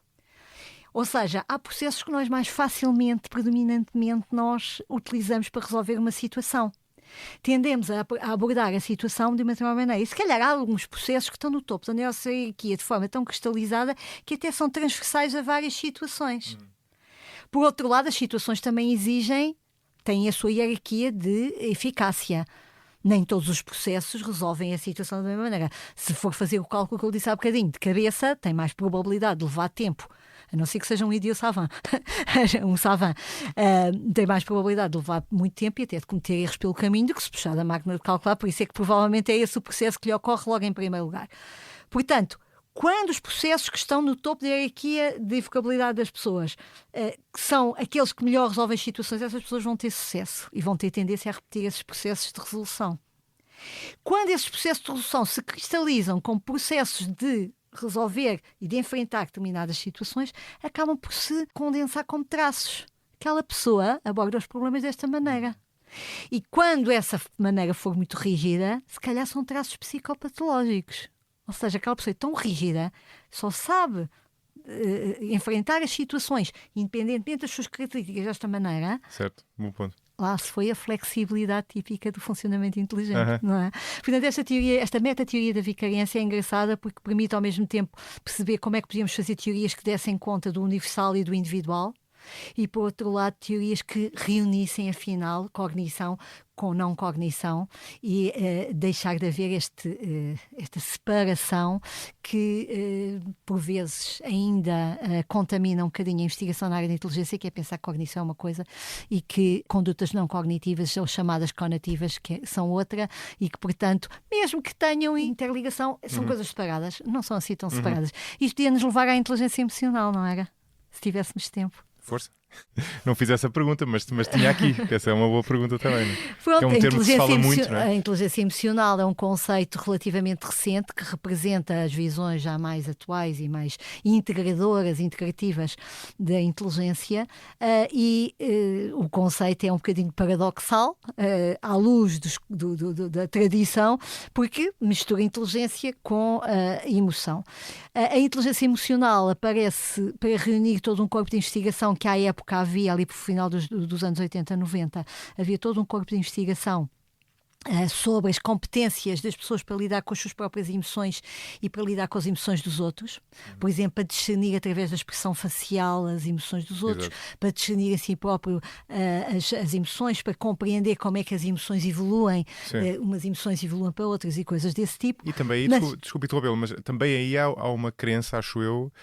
Ou seja, há processos que nós mais facilmente, predominantemente, nós utilizamos para resolver uma situação. Tendemos a abordar a situação de uma determinada maneira. E se calhar há alguns processos que estão no topo da nossa hierarquia de forma tão cristalizada que até são transversais a várias situações. Por outro lado, as situações também têm a sua hierarquia de eficácia. Nem todos os processos resolvem a situação da mesma maneira. Se for fazer o cálculo que eu disse há bocadinho, de cabeça, tem mais probabilidade de levar tempo. A não ser que seja um idiota savant. Tem mais probabilidade de levar muito tempo e até de cometer erros pelo caminho do que se puxar da máquina de calcular. Por isso é que provavelmente é esse o processo que lhe ocorre logo em primeiro lugar. Portanto, quando os processos que estão no topo da hierarquia de evocabilidade das pessoas que são aqueles que melhor resolvem as situações, essas pessoas vão ter sucesso e vão ter tendência a repetir esses processos de resolução. Quando esses processos de resolução se cristalizam como processos de resolver e de enfrentar determinadas situações, acabam por se condensar como traços. Aquela pessoa aborda os problemas desta maneira. E quando essa maneira for muito rígida, se calhar são traços psicopatológicos. Ou seja, aquela pessoa é tão rígida, só sabe enfrentar as situações, independentemente das suas características desta maneira. Certo, bom ponto. Lá se foi a flexibilidade típica do funcionamento inteligente, não é? Portanto, esta meta-teoria da vicariância é engraçada porque permite ao mesmo tempo perceber como é que podíamos fazer teorias que dessem conta do universal e do individual e, por outro lado, teorias que reunissem, afinal, cognição com não cognição e deixar de haver esta separação que, por vezes, ainda contamina um bocadinho a investigação na área da inteligência, que é pensar que cognição é uma coisa e que condutas não cognitivas, ou chamadas conativas, que são outra e que, portanto, mesmo que tenham interligação, são coisas separadas, não são assim tão separadas. Isto podia nos levar à inteligência emocional, não era? Se tivéssemos tempo. Força. Não fiz essa pergunta, mas tinha aqui. Essa é uma boa pergunta também. Pronto, é um termo que se fala muito, não é? A inteligência emocional é um conceito relativamente recente que representa as visões já mais atuais e mais integrativas da inteligência o conceito é um bocadinho paradoxal à luz da tradição, porque mistura inteligência com emoção. A inteligência emocional aparece para reunir todo um corpo de investigação que à época havia ali por final dos anos 80, 90, havia todo um corpo de investigação sobre as competências das pessoas para lidar com as suas próprias emoções e para lidar com as emoções dos outros. Por exemplo, para discernir através da expressão facial as emoções dos outros, para discernir a si próprio as emoções, para compreender como é que as emoções evoluem, umas emoções evoluem para outras e coisas desse tipo. E também, desculpe interrompê-lo, mas também aí há uma crença, acho eu,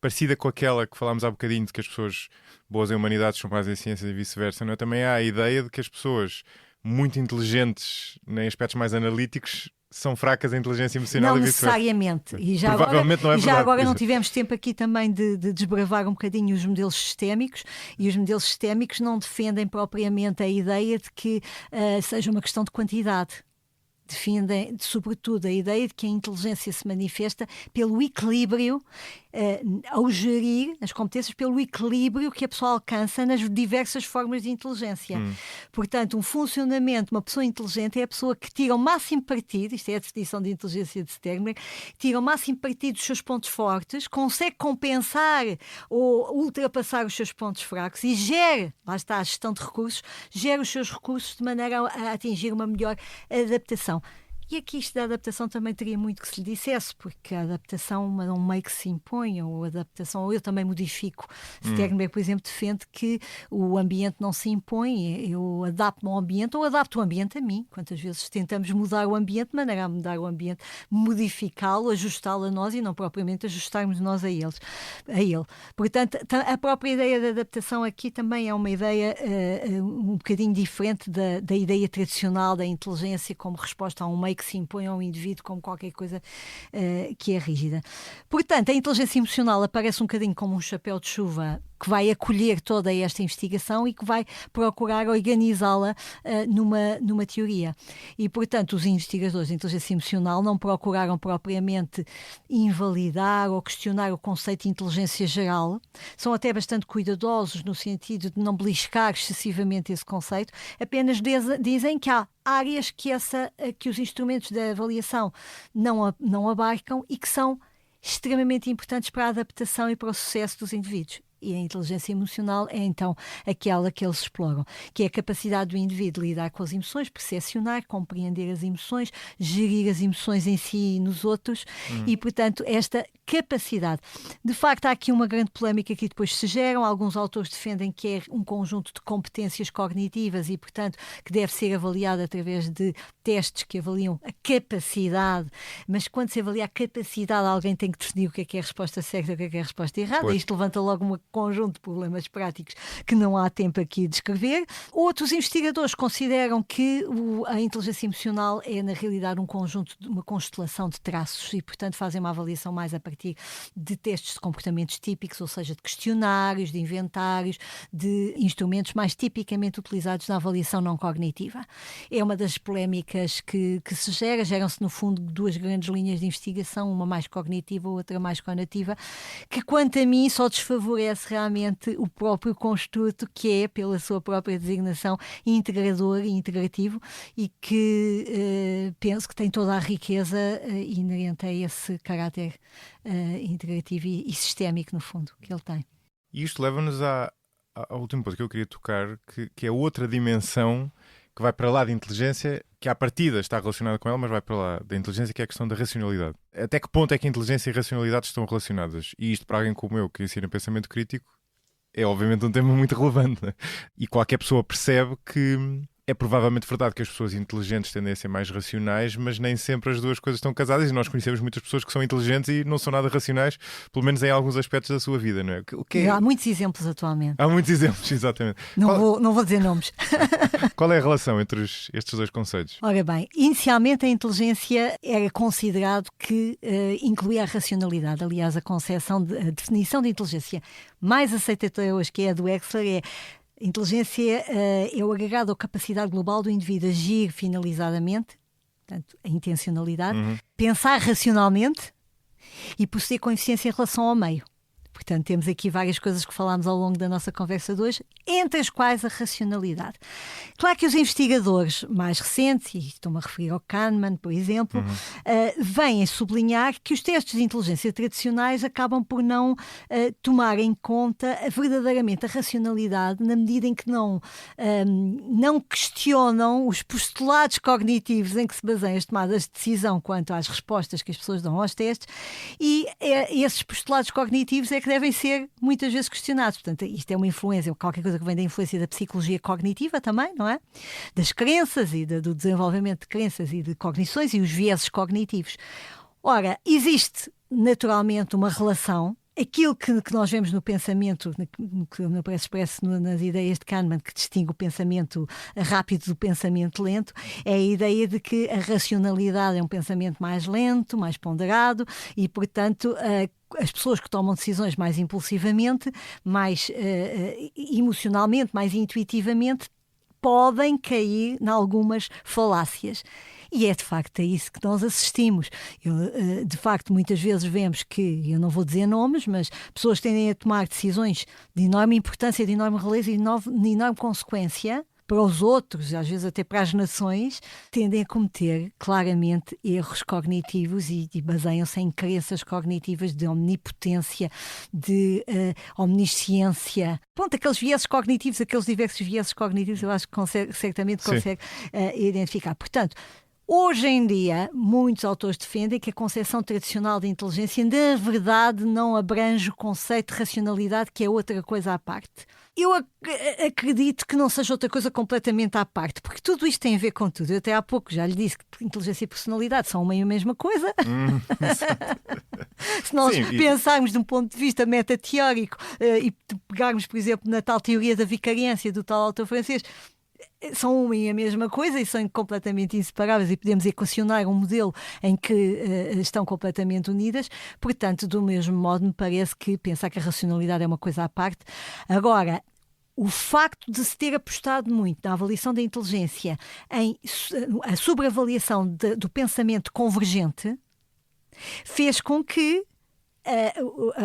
parecida com aquela que falámos há bocadinho, de que as pessoas boas em humanidades são mais em ciências e vice-versa, não é? Também há a ideia de que as pessoas muito inteligentes em aspectos mais analíticos são fracas em inteligência emocional não e vice-versa. Necessariamente. E já provavelmente agora, não é verdade. Já agora não tivemos tempo aqui também de desbravar um bocadinho os modelos sistémicos, e os modelos sistémicos não defendem propriamente a ideia de que seja uma questão de quantidade. Defendem, sobretudo, a ideia de que a inteligência se manifesta pelo equilíbrio, ao gerir as competências, pelo equilíbrio que a pessoa alcança nas diversas formas de inteligência. Portanto, um funcionamento, uma pessoa inteligente é a pessoa que tira o máximo partido, isto é a definição de inteligência de Sternberg, tira o máximo partido dos seus pontos fortes, consegue compensar ou ultrapassar os seus pontos fracos e gera, lá está a gestão de recursos, gera os seus recursos de maneira a atingir uma melhor adaptação. E aqui isto da adaptação também teria muito que se lhe dissesse, porque a adaptação é um meio que se impõe, ou a adaptação, ou eu também modifico. Sternberg, por exemplo, defende que o ambiente não se impõe, eu adapto-me ao ambiente ou adapto o ambiente a mim. Quantas vezes tentamos mudar o ambiente, de maneira a mudar o ambiente, modificá-lo, ajustá-lo a nós e não propriamente ajustarmos nós a ele. Portanto, a própria ideia da adaptação aqui também é uma ideia um bocadinho diferente da ideia tradicional da inteligência como resposta a um meio que se impõe ao indivíduo como qualquer coisa que é rígida. Portanto, a inteligência emocional aparece um bocadinho como um chapéu de chuva que vai acolher toda esta investigação e que vai procurar organizá-la numa teoria. E, portanto, os investigadores de inteligência emocional não procuraram propriamente invalidar ou questionar o conceito de inteligência geral. São até bastante cuidadosos no sentido de não beliscar excessivamente esse conceito, apenas dizem que há áreas que os instrumentos de avaliação não abarcam e que são extremamente importantes para a adaptação e para o sucesso dos indivíduos. E a inteligência emocional é então aquela que eles exploram, que é a capacidade do indivíduo de lidar com as emoções, percepcionar, compreender as emoções, gerir as emoções em si e nos outros e, portanto, esta capacidade. De facto, há aqui uma grande polémica que depois se geram. Alguns autores defendem que é um conjunto de competências cognitivas e, portanto, que deve ser avaliado através de testes que avaliam a capacidade, mas quando se avalia a capacidade, alguém tem que definir o que é a resposta certa e o que é a resposta errada. Pois. Isto levanta logo um conjunto de problemas práticos que não há tempo aqui de descrever. Outros investigadores consideram que a inteligência emocional é, na realidade, um conjunto, uma constelação de traços e, portanto, fazem uma avaliação mais a partir de testes de comportamentos típicos, ou seja, de questionários, de inventários, de instrumentos mais tipicamente utilizados na avaliação não cognitiva. É uma das polémicas que se geram-se, no fundo, duas grandes linhas de investigação, uma mais cognitiva, outra mais conativa, que, quanto a mim, só desfavorece realmente o próprio construto que é, pela sua própria designação, integrador e integrativo e que penso que tem toda a riqueza inerente a esse caráter integrativo e sistémico, no fundo, que ele tem. E isto leva-nos ao último ponto que eu queria tocar, que é outra dimensão que vai para lá da inteligência, que à partida está relacionada com ela, mas vai para lá da inteligência, que é a questão da racionalidade. Até que ponto é que a inteligência e a racionalidade estão relacionadas? E isto, para alguém como eu, que ensina pensamento crítico, é obviamente um tema muito relevante, né? E qualquer pessoa percebe que é provavelmente verdade que as pessoas inteligentes tendem a ser mais racionais, mas nem sempre as duas coisas estão casadas, e nós conhecemos muitas pessoas que são inteligentes e não são nada racionais, pelo menos em alguns aspectos da sua vida, não é? Há muitos exemplos atualmente. Há muitos exemplos, exatamente. Não vou dizer nomes. Qual é a relação entre estes dois conceitos? Ora bem, inicialmente a inteligência era considerado que incluía a racionalidade. Aliás, a definição de inteligência mais aceita até hoje, que é a do Wechsler, inteligência é o agregado ou capacidade global do indivíduo agir finalizadamente, portanto, a intencionalidade, pensar racionalmente e possuir com eficiência em relação ao meio. Portanto, temos aqui várias coisas que falámos ao longo da nossa conversa de hoje, entre as quais a racionalidade. Claro que os investigadores mais recentes, e estou-me a referir ao Kahneman, por exemplo, vêm a sublinhar que os testes de inteligência tradicionais acabam por não tomar em conta verdadeiramente a racionalidade, na medida em que não questionam os postulados cognitivos em que se baseiam as tomadas de decisão quanto às respostas que as pessoas dão aos testes, e esses postulados cognitivos é que devem ser muitas vezes questionados. Portanto, isto é uma influência, qualquer coisa que vem da influência da psicologia cognitiva também, não é? Das crenças e do desenvolvimento de crenças e de cognições e os vieses cognitivos. Ora, existe naturalmente uma relação. Aquilo que nós vemos no pensamento, que me parece expresso nas ideias de Kahneman, que distingue o pensamento rápido do pensamento lento, é a ideia de que a racionalidade é um pensamento mais lento, mais ponderado e, portanto, as pessoas que tomam decisões mais impulsivamente, mais emocionalmente, mais intuitivamente, podem cair em algumas falácias. E é de facto a isso que nós assistimos. De facto, muitas vezes vemos que, eu não vou dizer nomes, mas pessoas tendem a tomar decisões de enorme importância, de enorme relevância e de enorme consequência para os outros, às vezes até para as nações, tendem a cometer claramente erros cognitivos e baseiam-se em crenças cognitivas de omnipotência, de omnisciência. Pronto, aqueles vieses cognitivos, aqueles diversos vieses cognitivos, eu acho que certamente consegue identificar. Portanto, hoje em dia, muitos autores defendem que a concepção tradicional de inteligência, na verdade, não abrange o conceito de racionalidade, que é outra coisa à parte. Eu acredito que não seja outra coisa completamente à parte, porque tudo isto tem a ver com tudo. Eu até há pouco já lhe disse que inteligência e personalidade são uma e a mesma coisa. Se nós pensarmos de um ponto de vista metateórico e pegarmos, por exemplo, na tal teoria da vicariância do tal autor francês, são uma e a mesma coisa e são completamente inseparáveis e podemos equacionar um modelo em que estão completamente unidas. Portanto, do mesmo modo, me parece que pensar que a racionalidade é uma coisa à parte. Agora, o facto de se ter apostado muito na avaliação da inteligência em a sobreavaliação do pensamento convergente fez com que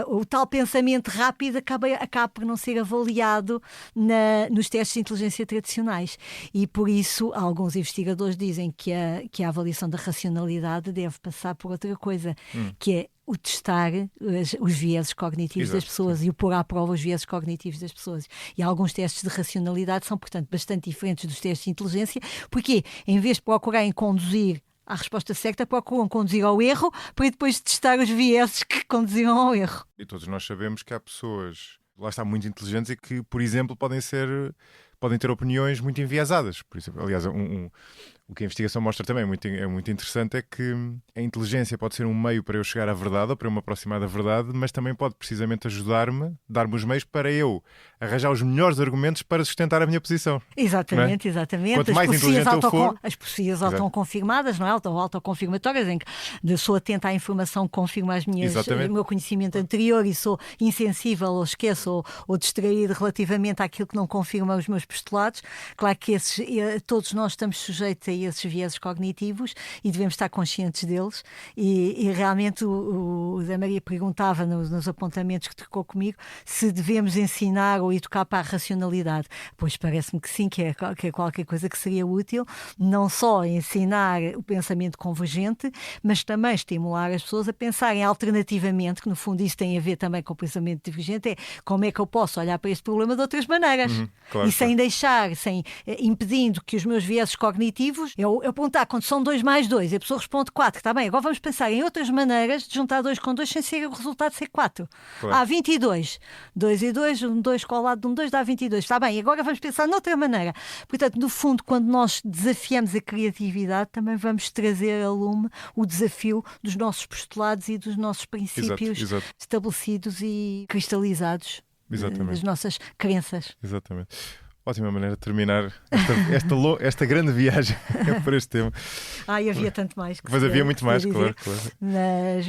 o tal pensamento rápido acaba por não ser avaliado nos testes de inteligência tradicionais. E por isso alguns investigadores dizem que a avaliação da racionalidade deve passar por outra coisa, que é o testar os vieses cognitivos das pessoas e o pôr à prova os vieses cognitivos das pessoas. E alguns testes de racionalidade são, portanto, bastante diferentes dos testes de inteligência, porque em vez de procurarem conduzir à resposta certa, procuram conduzir ao erro para depois testar os vieses que conduziram ao erro. E todos nós sabemos que há pessoas, lá está, muito inteligentes e que, por exemplo, podem ter opiniões muito enviesadas. Por exemplo, aliás, o que a investigação mostra também é muito interessante é que a inteligência pode ser um meio para eu chegar à verdade ou para eu me aproximar da verdade, mas também pode precisamente ajudar-me, dar-me os meios para eu arranjar os melhores argumentos para sustentar a minha posição. Exatamente, exatamente. Quanto mais inteligente eu for... As profecias autoconfirmadas, não é? Autoconfirmatórias, em que sou atenta à informação que confirma o meu conhecimento anterior e sou insensível ou esqueço ou distraído relativamente àquilo que não confirma os meus postulados. Claro que todos nós estamos sujeitos a esses vieses cognitivos e devemos estar conscientes deles e realmente o Zé Maria perguntava nos apontamentos que trocou comigo se devemos ensinar ou educar para a racionalidade. Pois parece-me que sim, que é qualquer coisa que seria útil, não só ensinar o pensamento convergente, mas também estimular as pessoas a pensarem alternativamente, que no fundo isso tem a ver também com o pensamento divergente, é como é que eu posso olhar para este problema de outras maneiras e sem impedindo que os meus vieses cognitivos, eu perguntar quando são 2 mais 2 e a pessoa responde 4, está bem, agora vamos pensar em outras maneiras de juntar 2 com 2 sem ser o resultado ser 4. Há 22. 2 e 2, 2 com o lado de 1, 2 dá 22. Está bem, agora vamos pensar noutra maneira. Portanto, no fundo, quando nós desafiamos a criatividade, também vamos trazer a lume o desafio dos nossos postulados e dos nossos princípios estabelecidos e cristalizados das nossas crenças. Exatamente. Ótima maneira de terminar esta grande viagem por este tema. Havia tanto mais. Mas havia muito mais, claro. Mas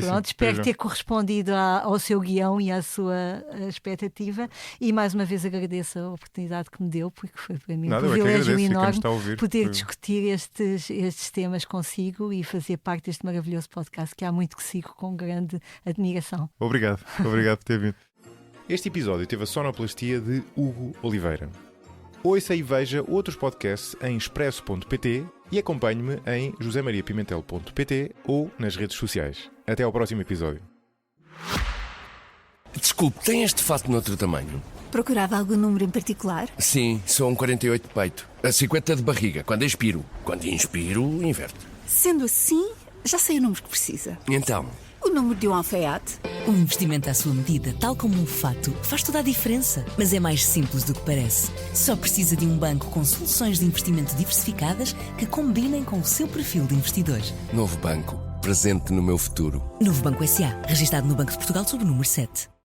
pronto, espero ter correspondido ao seu guião e à sua expectativa. E mais uma vez agradeço a oportunidade que me deu, porque foi para mim um privilégio enorme poder discutir estes temas consigo e fazer parte deste maravilhoso podcast que há muito que sigo com grande admiração. Obrigado por ter vindo. Este episódio teve a sonoplastia de Hugo Oliveira. Ouça e veja outros podcasts em expresso.pt e acompanhe-me em josemariapimentel.pt ou nas redes sociais. Até ao próximo episódio. Desculpe, tem este fato noutro tamanho? Procurava algum número em particular? Sim, sou um 48 de peito. A 50 de barriga, quando expiro. Quando inspiro, inverte. Sendo assim, já sei o número que precisa. Então? O número de um alfaiate. Um investimento à sua medida, tal como um fato, faz toda a diferença. Mas é mais simples do que parece. Só precisa de um banco com soluções de investimento diversificadas que combinem com o seu perfil de investidor. Novo banco, presente no meu futuro. Novo Banco S.A., registado no Banco de Portugal sob o número 7.